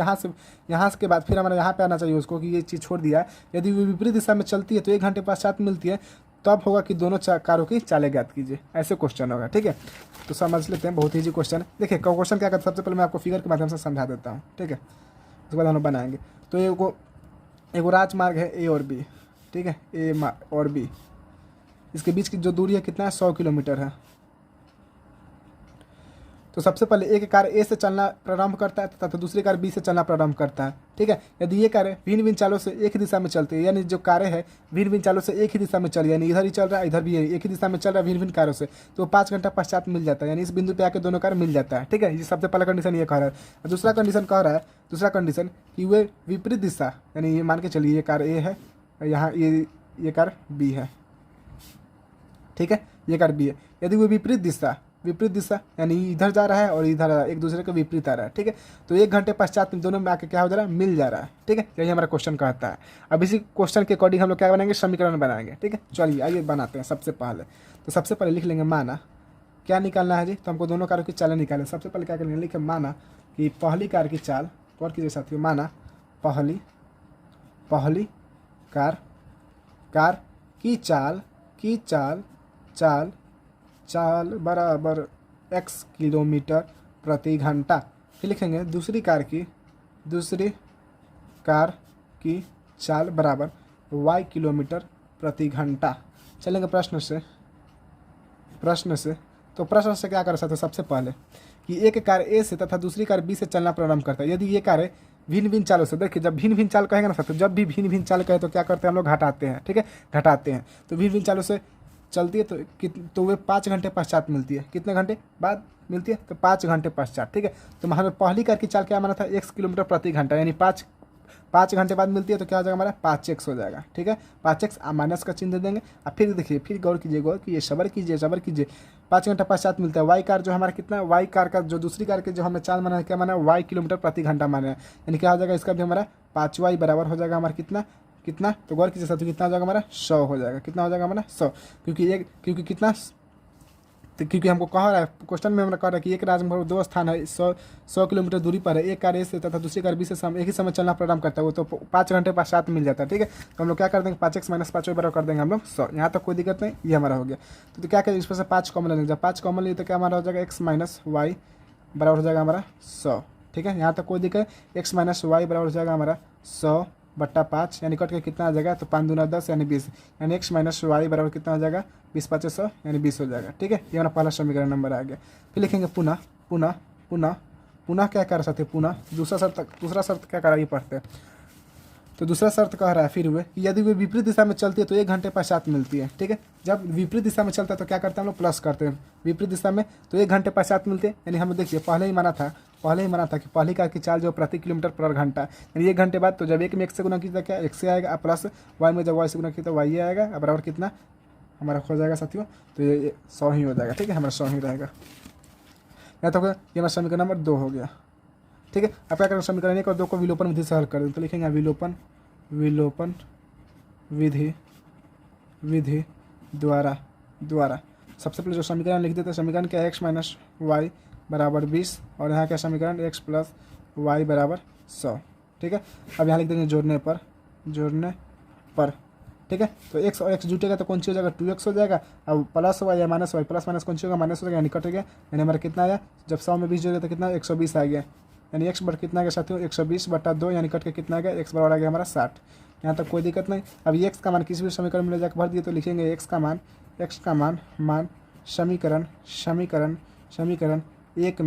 यहाँ के बाद फिर हमारा यहाँ पे आना चाहिए उसको कि ये चीज़ छोड़ दिया है। यदि वे विपरीत दिशा में चलती है तो 1 घंटे पश्चात मिलती है, तब होगा कि दोनों कारों की चालें ज्ञात कीजिए। ऐसे क्वेश्चन होगा। ठीक है, तो समझ लेते हैं, बहुत ईजी क्वेश्चन है। देखिए क्वेश्चन क्या करता है, सबसे पहले मैं आपको फिगर के माध्यम से समझा देता हूँ। ठीक है, उसके बाद हम लोग बनाएंगे। तो एगो राजमार्ग है ए और बी। ठीक है, ए और बी, इसके बीच की जो दूरी है कितना है, 100 किलोमीटर है। तो सबसे पहले एक कार ए से चलना प्रारंभ करता है तथा दूसरी कार बी से चलना प्रारंभ करता है। ठीक है, यदि ये कारें भिन्न भिन्न चालों से एक ही दिशा में चलती है, यानी जो कारें हैं भिन्न भिन्न चालों से एक ही दिशा में चल, यानी इधर ही चल रहा है इधर भी एक ही दिशा में चल रहा है भिन्न भिन्न कारों से, तो 5 घंटा पश्चात मिल जाता है, यानी इस बिंदु पे आके दोनों कार मिल जाता है। ठीक है, ये सबसे पहला कंडीशन ये कह रहा है। दूसरा कंडीशन कि वे विपरीत दिशा, यानी ये मान के चलिए ये कार ए है, यहाँ ये कार बी है। ठीक है, ये कार बी है। यदि वो विपरीत दिशा यानी इधर जा रहा है और इधर एक दूसरे के विपरीत आ रहा है। ठीक है, तो 1 घंटे पश्चात दोनों में आके क्या हो जा रहा है, मिल जा रहा है। ठीक है, यही हमारा क्वेश्चन कहता है। अब इसी क्वेश्चन के अकॉर्डिंग हम लोग क्या बनाएंगे, समीकरण बनाएंगे। ठीक है, चलिए आइए बनाते हैं। सबसे पहले लिख लेंगे, माना क्या निकालना है जी, तो हमको दोनों कारों की चालें निकालें। सबसे पहले क्या करेंगे, लिखे माना कि पहली कार की चाल, और कीजिए साथियों, माना पहली कार की चाल बराबर x किलोमीटर प्रति घंटा। फिर लिखेंगे दूसरी कार की चाल बराबर y किलोमीटर प्रति घंटा। चलेंगे प्रश्न से। तो प्रश्न से क्या कर सकते हैं, सबसे पहले कि एक कार ए से तथा दूसरी कार बी से चलना प्रारंभ करता है। यदि ये कारें भिन्न भिन्न चालों से, देखिए जब भिन्न भिन्न चाल कहेंगे ना साथियों, जब भी भिन्न भिन्न चाल कहे तो क्या करते हैं हम लोग, घटाते हैं। ठीक है, घटाते हैं, तो भिन्न भिन्न चालों से चलती है तो वे 5 घंटे पश्चात मिलती है। कितने घंटे बाद मिलती है, तो 5 घंटे पश्चात। ठीक है, तो हमें पहली कार की चाल क्या माना था, 1 किलोमीटर प्रति घंटा, यानी 5 घंटे बाद मिलती है तो क्या हो जाएगा हमारा, 5x हो जाएगा। ठीक है, 5x माइनस का चिन्ह दे देंगे। अब फिर देखिए, फिर गौर कीजिए, सबर कीजिए। 5 घंटे पश्चात मिलता है। वाई कार जो हमारा कितना, वाई कार का जो दूसरी कार के जो हमें चाल माना है, क्या माना है, y किलोमीटर प्रति घंटा माना है, यानी क्या हो जाएगा, इसका भी हमारा 5y बराबर हो जाएगा हमारा कितना, तो गौर कीजिए साथियों, कितना हो जाएगा हमारा 100 हो जाएगा। कितना हो जाएगा हमारा 100, क्योंकि कितना तो क्योंकि हमको कह रहा है क्वेश्चन में हमरा कह रहा है कि एक राज्य में दो स्थान है 100 किलोमीटर दूरी पर है, एक कार्य से तथा दूसरी कार्य बी से एक ही समय चलना प्रारंभ करता है, वो तो 5 घंटे पश्चात मिल जाता है। ठीक है, तो हम लोग क्या कर देंगे 5x - 5 बराबर कर देंगे हम लोग 100। यहाँ तक कोई दिक्कत नहीं, ये हमारा हो गया। तो क्या करें, इस पर से 5 कॉमन लेंगे, जब 5 कॉमन लिए तो क्या हमारा हो जाएगा x - y बराबर हो जाएगा हमारा 100। ठीक है, यहाँ तक कोई दिक्कत, x - y बराबर हो जाएगा हमारा 100/5, यानी कट के कितना आ जाएगा, तो 5 दूना 10 यानी 20, यानी x - y बराबर कितना हो जाएगा 20 × 5 = 100 यानी 20 हो जाएगा। ठीक है, ये हमारा पहला समीकरण नंबर आ गया। फिर लिखेंगे पुनः पुनः पुनः पुनः क्या कर सकते हैं, पुनः दूसरा शर्त क्या करा, ये पढ़ते हैं। तो दूसरा शर्त कह रहा है फिर हुए कि यदि वे विपरीत दिशा में चलती है तो 1 घंटे पश्चात मिलती है। ठीक है, जब विपरीत दिशा में चलता है तो क्या करते हैं हम लोग, प्लस करते हैं। विपरीत दिशा में तो 1 घंटे पश्चात मिलते हैं, यानी हम देखिए पहले ही माना था कि पहली कार की चाल जो प्रति किलोमीटर पर घंटा, यानी 1 घंटे बाद तो जब 1 में 1 से गुना किया क्या 1 से आएगा, प्लस y में जब y से गुना किया तो y आएगा, बराबर कितना हमारा हो जाएगा साथियों, तो ये 100 ही हो जाएगा। ठीक है, हमारा 100 ही रहेगा। या तो ये हमारा समीकरण नंबर 2 हो गया। ठीक है, अब क्या करेंगे, समीकरण 1 और 2 को विलोपन विधि से हल कर दें। तो लिखेंगे विलोपन विधि द्वारा सबसे पहले जो समीकरण लिख देते हैं, समीकरण क्या है, x - y बराबर 20, और यहाँ क्या समीकरण x + y बराबर 100। ठीक है, अब यहाँ लिख देंगे जोड़ने पर। ठीक है, तो x और x जुटेगा तो कौन सी हो जाएगा, 2x हो जाएगा। अब प्लस y या माइनस y, प्लस माइनस कौन सी होगा, माइनस हो जाएगा, यानी कट गया, यानी हमारा कितना आया, जब 100 में 20 जोड़े तो कितना 120 आ गया, यानी x बराबर कितना आ गया साथियों 120/2, यानी कट के कितना आ गया, x बराबर आ गया हमारा 60। यहाँ तक कोई दिक्कत नहीं। अब ये x का मान किसी भी समीकरण में ले जाकर भर दिए तो लिखेंगे x का मान समीकरण एक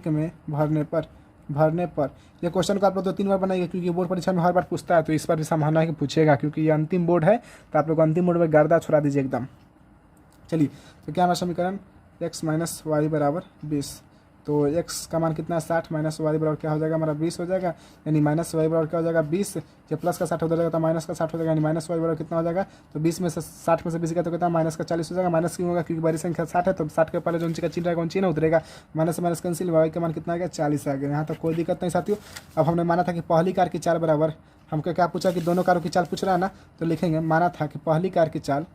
में भरने पर। यह क्वेश्चन को आप लोग 2-3 बार बनाइए, क्योंकि बोर्ड परीक्षा में हर बार पूछता है, तो इस बार भी संभावना है कि पूछेगा, क्योंकि ये अंतिम बोर्ड है, तो आप लोग अंतिम बोर्ड में गर्दा छोड़ा दीजिए एकदम। चलिए, तो क्या हमारा समीकरण x - y बराबर 20, तो x का मान कितना 60 - y बराबर क्या हो जाएगा हमारा 20 हो जाएगा, यानी -y बराबर क्या हो जाएगा 20, जब प्लस का 60 हो जाएगा तो माइनस का 60 हो जाएगा, यानी -y बराबर कितना हो जाएगा, तो 20 में से 60 में से 20 का तो कितना माइनस का 40 हो जाएगा। माइनस क्यों होगा, क्योंकि बड़ी संख्या 60 है, तो 60 के पहले जो नीचे का चिन्ह रहेगा नीचे ना उतरेगा, माइनस से माइनस कैंसिल, y का मान कितना आ गया 40 आ गया। यहाँ तक कोई दिक्कत नहीं साथियों। अब हमने माना था कि पहली कार की चाल बराबर, हमको क्या पूछा कि दोनों कारों की चाल पूछ रहा है ना, तो लिखेंगे माना था कि पहली कार की चाल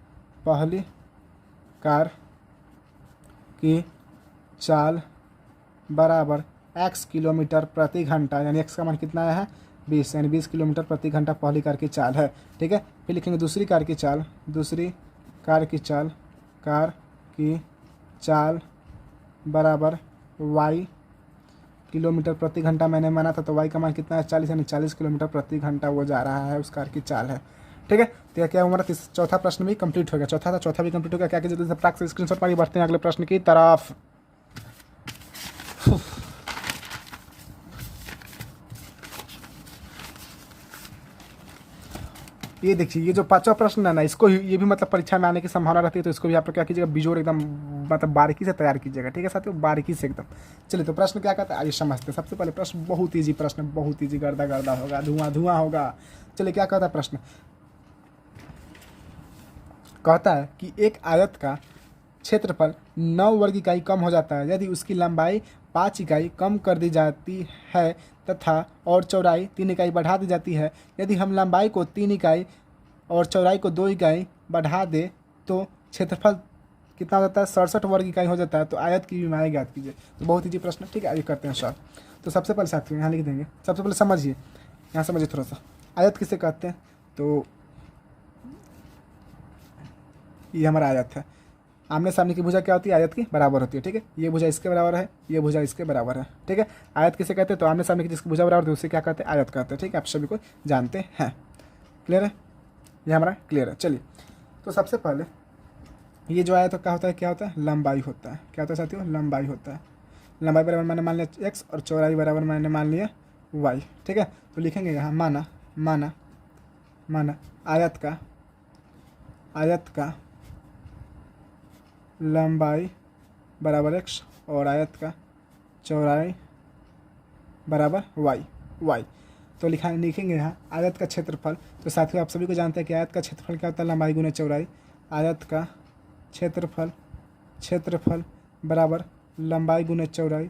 बराबर x किलोमीटर प्रति घंटा, यानी x का मान कितना आया है 20, यानी 20 किलोमीटर प्रति घंटा पहली कार की चाल है। ठीक है, फिर लिखेंगे दूसरी कार की चाल बराबर y किलोमीटर प्रति घंटा मैंने माना था, तो y का मान कितना है 40, यानी 40 किलोमीटर प्रति घंटा वो जा रहा है, उस कार की चाल है। ठीक है, तो क्या हमारा चौथा प्रश्न भी कंप्लीट हो गया, चौथा भी कंप्लीट हो गया। क्या कीजिए, जल्दी से फटाक से स्क्रीनशॉट मारिए, बढ़ते हैं अगले प्रश्न की तरफ। ये देखिए, ये जो 5वां प्रश्न है ना, इसको ये भी मतलब परीक्षा में आने की संभावना रहती है, तो इसको भी आप लोग क्या कीजिएगा, बिजोड़ एकदम मतलब बारीकी से तैयार कीजिएगा। ठीक है साथियों, बारीकी से एकदम। चलिए, तो प्रश्न क्या कहता है आइए समझते हैं। सबसे पहले प्रश्न बहुत ईजी गर्दा होगा, धुआं होगा। चलिए, क्या कहता है प्रश्न, कहता है कि एक आयत का क्षेत्रफल 9 वर्ग इकाई कम हो जाता है यदि उसकी लंबाई 5 इकाई कम कर दी जाती है तथा और चौड़ाई 3 इकाई बढ़ा दी जाती है। यदि हम लंबाई को 3 इकाई और चौड़ाई को 2 इकाई बढ़ा दे तो क्षेत्रफल कितना हो जाता है 67 वर्ग इकाई हो जाता है। तो आयत की विमाएँ ज्ञात कीजिए। तो बहुत ईजी प्रश्न। ठीक है, आइए करते हैं सॉल्व। तो सबसे पहले साथियों यहाँ लिख देंगे, सबसे पहले समझिए, यहाँ समझिए थोड़ा सा, आयत किसे कहते हैं। तो ये हमारा आयत है, आमने सामने की भुजा क्या होती है, आयत की बराबर होती है। ठीक है, ये भुजा इसके बराबर है, ये भुजा इसके बराबर है। ठीक है, आयत किसे कहते हैं, तो आमने सामने की जिसकी भुजा बराबर होती है उसे क्या कहते हैं, आयत कहते हैं। ठीक है, आप सभी को जानते हैं। क्लियर है, ये हमारा क्लियर है। चलिए, तो सबसे पहले ये जो आयत क्या होता है, लंबाई होता है। क्या होता है साथियों, लंबाई होता है। लंबाई बराबर मैंने मान लिया x और चौड़ाई बराबर मैंने मान लिया y। ठीक है, तो लिखेंगे यहाँ माना आयत का लंबाई बराबर x और आयत का चौड़ाई बराबर y। तो लिखेंगे यहाँ आयत का क्षेत्रफल। तो साथियों आप सभी को जानते हैं कि आयत का क्षेत्रफल क्या होता है, लंबाई गुने चौड़ाई। आयत का क्षेत्रफल बराबर लंबाई गुने चौड़ाई।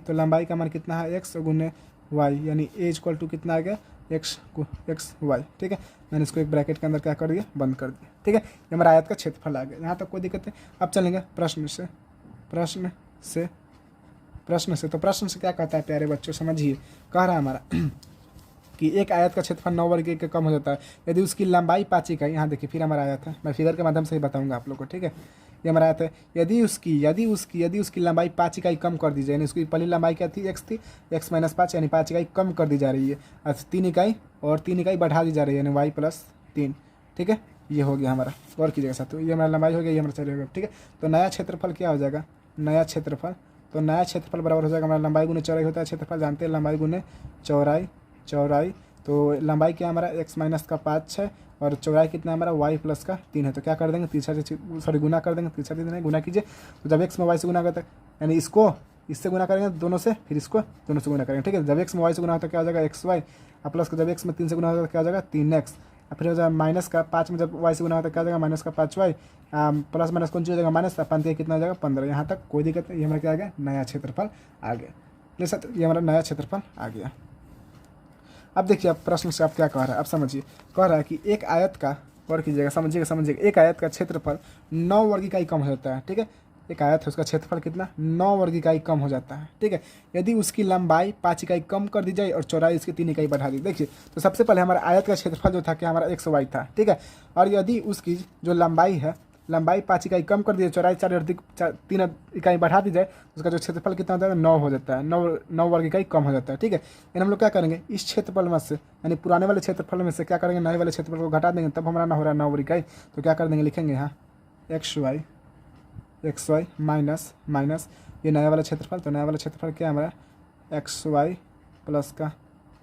तो लंबाई का मान कितना है x गुने y, यानी a = कितना आ गया एक्स को एक्स वाई, ठीक है। मैंने इसको एक ब्रैकेट के अंदर क्या कर दिया, बंद कर दिया, ठीक है। ये हमारा आयत का क्षेत्रफल आ गया, यहाँ तक कोई दिक्कत है। अब चलेंगे प्रश्न से। तो प्रश्न से क्या कहता है प्यारे बच्चों, समझिए। कह रहा है हमारा कि एक आयत का क्षेत्रफल 9 वर्ग के कम हो जाता है यदि उसकी लंबाई 5 इकाई, यहाँ देखिए फिर हमारा आयत है, मैं फिगर के माध्यम से ही बताऊंगा आप लोग को, ठीक है। ये हमारा आयत है, यदि उसकी लंबाई 5 इकाई कम कर दी जाए, यानी उसकी पहली लंबाई क्या थी, एक्स थी, एक्स माइनस 5 यानी 5 इकाई कम कर दी जा रही है, और 3 इकाई और 3 इकाई बढ़ा दी जा रही है, यानी वाई प्लस 3, ठीक है। ये हो गया हमारा, और कीजिएगा साथ, ये हमारा लंबाई हो गया, ये हमारा चौड़ाई हो गया, ठीक है। तो नया क्षेत्रफल क्या हो जाएगा, नया क्षेत्रफल बराबर हो जाएगा हमारा लंबाई गुने चौड़ाई होता है क्षेत्रफल, जानते हैं, लंबाई गुने चौड़ाई। तो लंबाई क्या हमारा एक्स माइनस का 5 है और चौड़ाई कितना हमारा वाई प्लस का 3 है। तो क्या कर देंगे, तीसरा गुना कर देंगे, तीसरा चीज़ नहीं गुना कीजिए। तो जब एक्स में वाई से गुना करते हैं, यानी इसको इससे गुना करेंगे दोनों से, फिर इसको दोनों से गुना करेंगे, ठीक है। जब एक्स में वाई से गुना होता है क्या हो जाएगा, एक्स वाई, और प्लस का जब एक्स में 3 से गुना होता है क्या हो जाएगा, 3x, और फिर हो जाएगा माइनस का 5 में जब वाई से गुना होता है क्या हो जाएगा, माइनस का 5y, प्लस माइनस कौन सी हो जाएगा, माइनस, 5 कितना हो जाएगा, 15। यहाँ तक कोई दिक्कत नहीं, ये हमारा क्या आ गया, नया क्षेत्रफल आ गया। ये हमारा नया क्षेत्रफल आ गया। अब देखिए, अब प्रश्न से आप क्या कह रहा है, अब समझिए। कह रहा है कि एक आयत का, और कीजिएगा, समझिएगा, एक आयत का क्षेत्रफल 9 वर्ग इकाई कम हो जाता है, ठीक है। एक आयत है, उसका क्षेत्रफल कितना, 9 वर्ग इकाई कम हो जाता है, ठीक है, यदि उसकी लंबाई 5 इकाई कम कर दी जाए और चौड़ाई इसकी 3 इकाई बढ़ा दी। देखिए, तो सबसे पहले हमारा आयत का क्षेत्रफल जो था क्या, हमारा एक्स वाई था, ठीक है। और यदि उसकी जो लंबाई 5 इकाई कम कर दी जाए, चौड़ाई 3 इकाई बढ़ा दी जाए, उसका जो क्षेत्रफल कितना होता है, 9 हो जाता है, 9 वर्ग इकाई कम हो जाता है, ठीक है। यानी हम लोग क्या करेंगे, इस क्षेत्रफल में से, यानी पुराने वाले क्षेत्रफल में से क्या करेंगे, नए वाले क्षेत्रफल को घटा देंगे, तब हमारा ना हो रहा है 9 वर्ग इकाई। तो क्या कर देंगे, लिखेंगे यहाँ एक्स वाई माइनस ये नया वाला क्षेत्रफल। तो नया वाला क्षेत्रफल क्या है हमारा, एक्स वाई प्लस का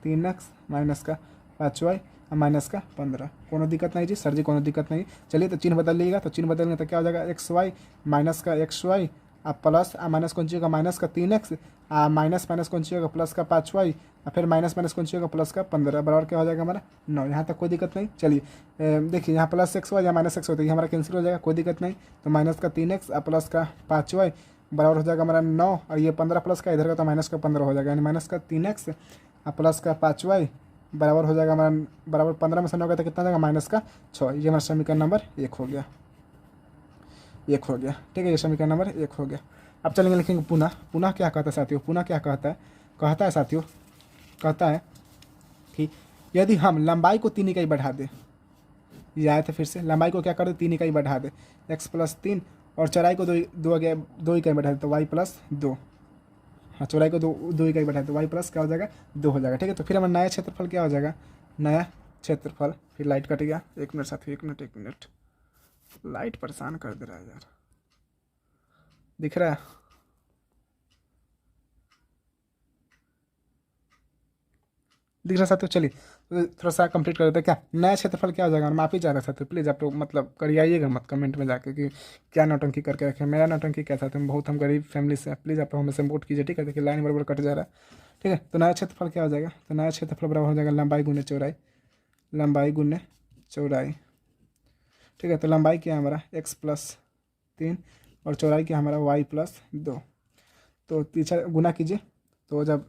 3x माइनस का 5y और माइनस का 15। कोनो दिक्कत नहीं जी सर जी, कोनो दिक्कत नहीं। चलिए, तो चिन्ह बदल लीजिएगा, तो चिन्ह बदलेंगे तो क्या हो जाएगा, एक्स वाई माइनस का एक्स वाई प्लस माइनस कौन सी होगा, माइनस का 3x, माइनस कौन सी होगा, प्लस का 5y, और फिर माइनस कौन सी होगा, प्लस का 15, बराबर क्या हो जाएगा हमारा 9। यहाँ तक कोई दिक्कत नहीं। चलिए देखिए, यहाँ प्लस एक्स वाई या माइनस एक्स होता है, हमारा कैंसिल हो जाएगा, कोई दिक्कत नहीं। तो माइनस का 3x प्लस का 5y बराबर हो जाएगा हमारा 9, और ये 15 प्लस का इधर का तो माइनस का 15 हो जाएगा, यानी माइनस का 3x प्लस का 5y बराबर हो जाएगा हमारा, बराबर 15 में से 9 का तो कितना जाएगा, माइनस का 6। ये हमारा समीकरण नंबर 1 हो गया, ठीक है। ये समीकरण नंबर 1 हो गया। अब चलेंगे, लिखेंगे पुनः क्या कहता है साथियों, पुनः क्या कहता है साथियों, कहता है कि यदि हम लंबाई को 3 इकाई बढ़ा दें, ये आया था फिर से, लंबाई को क्या कर दे, 3 इकाई बढ़ा दे, एक्स प्लस 3, और चौड़ाई को 2 इकाई बढ़ा दे, तो वाई प्लस 2, हाँ, चौड़ाई को 2 इकाई बढ़ा दे तो वाई प्लस क्या हो जाएगा, 2 हो जाएगा, ठीक है। तो फिर हमारा नया क्षेत्रफल क्या हो जाएगा, नया क्षेत्रफल, फिर लाइट कट गया, 1 मिनट साथियों, 1 मिनट, लाइट परेशान कर दे रहा है यार, दिख रहा है, साथियों। चलिए, तो थोड़ा सा कंप्लीट कर देते हैं। क्या नया क्षेत्रफल क्या हो जाएगा, माफी चाह रहा था, प्लीज़ आप लोग मतलब करिएगा मत कमेंट में जाके कि क्या नौटंकी करके रखे, मेरा नौटंकी क्या था, तुम बहुत, हम गरीब फैमिली से, प्लीज़ आप हमें सपोर्ट कीजिए, ठीक है। देखिए लाइन बराबर कट जा रहा है, ठीक है। तो नया क्षेत्रफल क्या हो जाएगा, तो नया क्षेत्रफल बराबर हो जाएगा लंबाई गुने चौड़ाई, ठीक है। तो लंबाई क्या है हमारा, एक्स प्लस 3, और चौड़ाई क्या हमारा वाई प्लस 2। तो पीछे गुना कीजिए, तो जब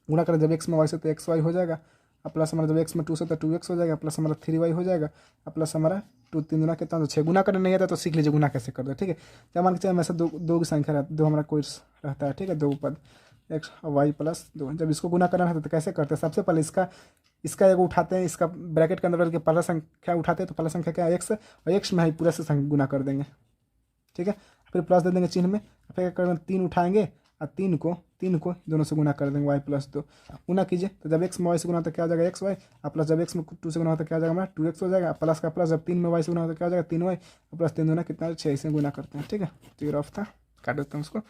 गुना करें जब एक्स में वाई से तो एक्स वाई हो जाएगा, और प्लस हमारा जब एक्स में 2 से तो 2x हो जाएगा, प्लस हमारा 3y हो जाएगा, और प्लस हमारा 2 3 गुना कितना, तो 6 गुना करना नहीं आता तो सीख लीजिए गुना कैसे कर दो, ठीक है। जब मान के चलिए हमेशा दो की संख्या रहती, 2 हमारा कोई रहता है, ठीक है, 2 पद एक्स वाई प्लस 2। जब इसको गुना करना रहता है तो कैसे करते हैं, सबसे पहले इसका एक उठाते हैं, इसका ब्रैकेट के अंदर के पहला संख्या उठाते हैं, तो पहला संख्या क्या है, एक्स, और एक्स में ही पूरा से गुना कर देंगे, ठीक है। फिर प्लस दे देंगे चिन्ह में, फिर क्या करेंगे, 3 उठाएंगे और 3 को दोनों से गुना कर देंगे, वाई प्लस 2 गुना कीजिए। तो जब एक्स में वाई से गुना होता है क्या हो जाएगा, एक्स वाई, और प्लस जब एक्स में 2 से गुना होता है क्या हो जाएगा हमारा 2x हो जाएगा, प्लस का प्लस जब 3 में वाई से गुना होता है क्या हो जाएगा 3y, और प्लस 3 गुना कितना 6 से गुना करते हैं, ठीक है। तो ये रफ था, काट देते हैं उसको,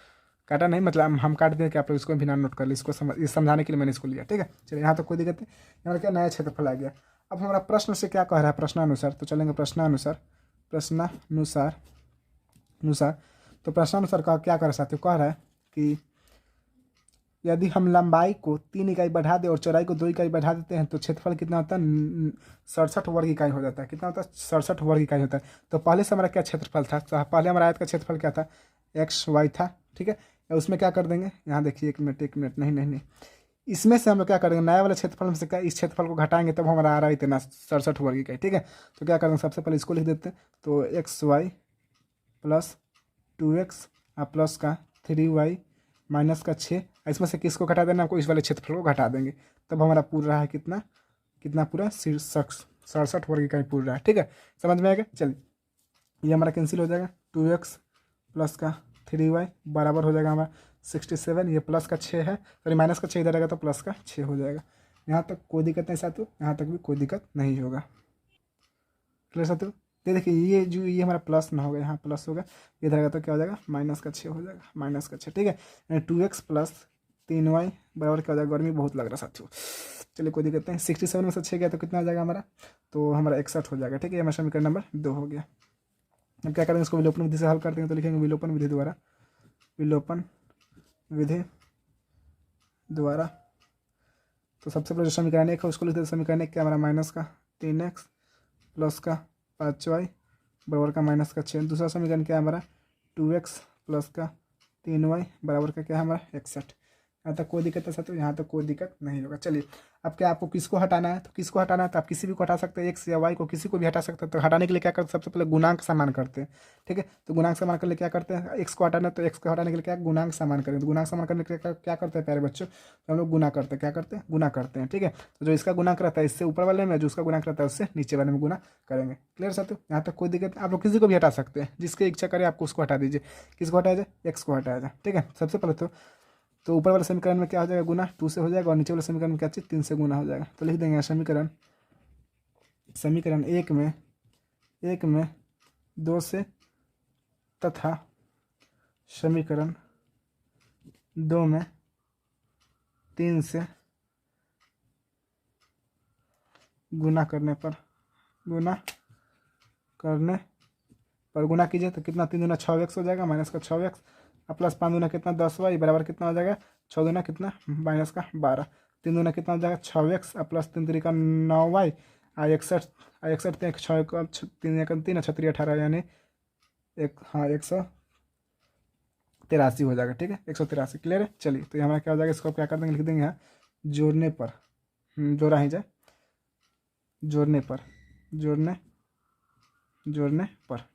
काटा नहीं मतलब हम काट दें कि आप लोग इसको भी ना नोट कर ली, इसको समझाने के लिए मैंने इसको लिया, ठीक है। चलिए, यहाँ तक कोई दिक्कत नहीं, यहाँ क्या नया क्षेत्रफल आ गया। अब हमारा प्रश्न से क्या कह रहा है, प्रश्नानुसार, तो चलेंगे प्रश्नानुसार। तो प्रश्नानुसार का क्या कर रहा है साथियों, कह रहा है कि यदि हम लंबाई को 3 इकाई बढ़ा दें और चौड़ाई को 2 इकाई बढ़ा देते हैं तो क्षेत्रफल कितना होता है, 67 वर्ग इकाई हो जाता है। कितना होता है, 67 वर्ग इकाई होता है। तो पहले से हमारा क्या क्षेत्रफल था, तो पहले हमारा आयत का क्षेत्रफल क्या था, एक्स वाई था, ठीक है। उसमें क्या कर देंगे, यहाँ देखिए 1 मिनट नहीं, इसमें से हम लोग क्या करेंगे, नया वाले क्षेत्रफल में से क्या इस क्षेत्रफल को घटाएंगे तब हमारा आ रहा है इतना 67 वर्ग इकाई। ठीक है, तो क्या करेंगे, सबसे पहले इसको लिख देते हैं। तो x Y plus 2x plus का 3y माइनस का 6, इसमें से किसको घटा देना, आपको इस वाले क्षेत्रफल को घटा देंगे, तब हमारा पूरा रहा है कितना कितना पूरा 67 वर्ग इकाई पूरा रहा है। ठीक है, समझ में आएगा। चलिए ये हमारा कैंसिल हो जाएगा, 2x प्लस का 3y बराबर हो जाएगा हमारा 67, ये प्लस का 6 है, सॉरी माइनस का 6 इधर आएगा तो प्लस का 6 हो जाएगा। यहाँ तक कोई दिक्कत नहीं साथियों, यहाँ तक भी कोई दिक्कत नहीं होगा। क्लियर साथियों, ये देखिए ये जो ये हमारा प्लस ना होगा, यहाँ प्लस होगा, इधर आएगा तो क्या हो जाएगा माइनस का 6 हो जाएगा, माइनस का 6। ठीक है, यानी 2x प्लस 3y बराबर क्या हो जाएगा, गर्मी बहुत लग रहा है साथियों। चलिए कोई दिक्कत नहीं, 67 में से 6 गया तो कितना आ जाएगा हमारा, तो हमारा 61 हो जाएगा। ठीक है, हमारा समीकरण नंबर 2 हो गया। अब क्या करेंगे, इसको विलोपन विधि से हल करते हैं। तो लिखेंगे विलोपन विधि द्वारा, विलोपन विधि द्वारा। तो सबसे पहले जो समीकरण 1 है उसको लिखते हैं, समीकरण 1 क्या हमारा माइनस का 3x प्लस का 5y बराबर का माइनस का 6। दूसरा समीकरण क्या है हमारा 2x प्लस का 3y बराबर का क्या है हमारा 61। यहाँ तक कोई दिक्कत है साथियों, यहाँ तक कोई दिक्कत नहीं होगा। चलिए अब क्या आपको किसको हटाना है, तो किसको हटाना है, तो आप किसी भी को हटा सकते हैं, एक्स या वाई को किसी को भी हटा सकते हैं। तो हटाने के लिए क्या करते हैं, सबसे पहले गुणांक समान करते हैं। ठीक है, तो गुणांक समान करने के लिए क्या करते हैं, एक्स को हटाना है तो एक्स को हटाने के लिए क्या गुणांक समान करें। तो गुणांक समान करने के लिए क्या करते हैं प्यारे बच्चों, तो हम लोग गुना करते हैं, क्या करते हैं गुना करते हैं। ठीक है, तो जो इसका गुणांक रहता है इससे ऊपर वाले में, जो उसका गुणांक रहता है उससे नीचे वाले में गुना करेंगे। क्लियर साथियों, यहाँ तक कोई दिक्कत, आप लोग किसी को भी हटा सकते हैं, जिसकी इच्छा करे आपको उसको हटा दीजिए। किसको हटाया जाए, एक्स को हटाया जाए। ठीक है, सबसे पहले तो ऊपर वाले समीकरण में क्या हो जाएगा, गुना 2 से हो जाएगा, और नीचे वाले समीकरण में क्या चीज़ 3 से गुना हो जाएगा। तो लिख देंगे समीकरण एक में 2 से तथा समीकरण 2 में 3 से गुना करने पर गुना कीजिए तो कितना 3 दूना 6x हो जाएगा, माइनस का 6x प्लस 5 दूना कितना 10y बराबर कितना हो जाएगा 6 दूना कितना माइनस का 12, 3 दूना कितना हो जाएगा 6x प्लस 3 3 का 9y 61 61 6 3 3 6 18 यानी 183 हो जाएगा। ठीक है, 183। क्लियर है। चलिए तो ये हमारा क्या हो जाएगा, इसको क्या कर देंगे, लिख देंगे यहाँ जोड़ने पर, जोड़ा ही जाए, जोड़ने पर।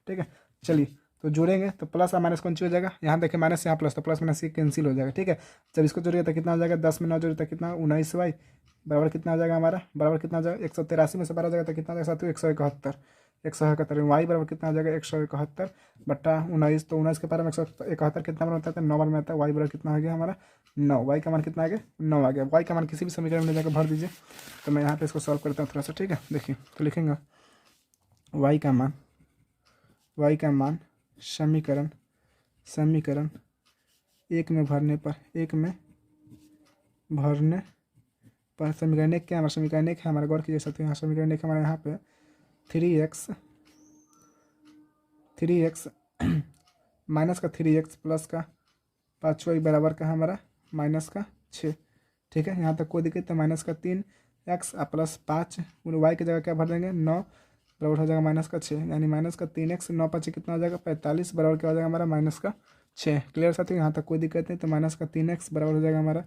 ठीक है, चलिए तो जोड़ेंगे तो प्लस और माइनस कौन सी हो जाएगा, यहाँ देखिए माइनस यहाँ प्लस, तो प्लस माइनस ये कैंसिल हो जाएगा। ठीक है, जब इसको जोड़िए तो कितना हो जाएगा, 10 में 9 जोड़िए तो कितना 19y बराबर कितना हो जाएगा हमारा, बराबर कितना हो जाएगा 183 में से 12 हो जाएगा तो कितना हो जाएगा साथियों 171 वाई बराबर कितना हो जाएगा 171 बट्टा 19, तो 19 के पार में 171 कितना बार होता है 9 बार में आता है। वाई बराबर कितना आ गया हमारा 9, वाई का मान कितना आ गया 9 आ गया। वाई का मान किसी भी समीकरण में जाकर भर दीजिए। तो मैं यहाँ पे इसको सॉल्व करता हूँ थोड़ा सा। ठीक है, देखिए तो लिखेंगे वाई का मान समीकरण 1 में भरने पर समीकरण 1 क्या हमारा समीकरण 1 है हमारा, गौर कीजिए साथियों, यहाँ समीकरण 1 हमारे यहाँ पे 3x माइनस का 3x प्लस का 5y बराबर का हमारा माइनस का 6। ठीक है, यहाँ तक कोई दिक्कत है, माइनस का 3x प्लस 5 वाई की जगह क्या भर देंगे 9 बराबर हो जाएगा माइनस का 6, यानी माइनस का 3x 9 5 कितना हो जाएगा 45 बराबर क्या हो जाएगा हमारा माइनस का 6। क्लियर साथियों, यहाँ तक कोई दिक्कत नहीं। तो माइनस का 3x बराबर हो जाएगा हमारा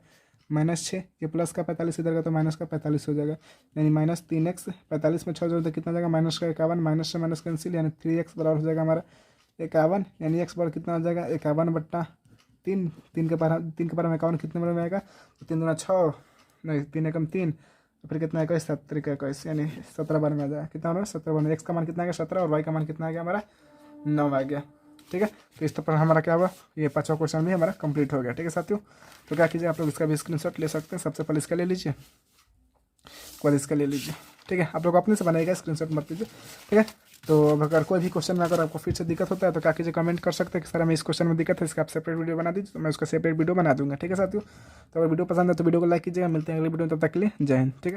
-6, ये प्लस का 45 इधर का तो माइनस का 45 हो जाएगा, यानी -3x 45 में 6 जोड़ तो कितना हो जाएगा माइनस का 51, माइनस से माइनस कैंसिल, यानी 3x बराबर हो जाएगा हमारा 51, यानी x बराबर कितना हो जाएगा 51 बट्टा 3, 3 के पार में 51 कितने बार में आएगा, तो 3 दूना 6 नहीं 3 एकम 3, तो फिर कितना 21 7 का 21, यानी 17 बार में आ जाएगा। कितना होगा 17 बार में, x का मान कितना आ गया 17 और y का मान कितना आ गया हमारा 9 आ गया। ठीक है, तो इस पर हमारा क्या हुआ, ये 5वां क्वेश्चन भी हमारा कंप्लीट हो गया। ठीक है साथियों, तो क्या कीजिए आप लोग इसका भी स्क्रीनशॉट ले सकते हैं। सबसे पहले इसका ले लीजिए, बाद इसका ले लीजिए। ठीक है, आप लोग अपने से बनाइएगा, स्क्रीनशॉट मत लीजिए। ठीक है, तो अब अगर कोई भी क्वेश्चन में अगर आपको फिर से दिक्कत होता है तो क्या कीजिए कमेंट कर सकते हैं कि सर हमें इस क्वेश्चन में दिक्कत है, इसका आप सेपरेट वीडियो बना दीजिए, तो मैं उसका सेपरेट वीडियो बना दूंगा। ठीक है साथियों, तो अगर वीडियो पसंद है तो वीडियो को लाइक कीजिएगा। मिलते हैं अगले वीडियो में, तब तक के लिए जय हिंद। ठीक है।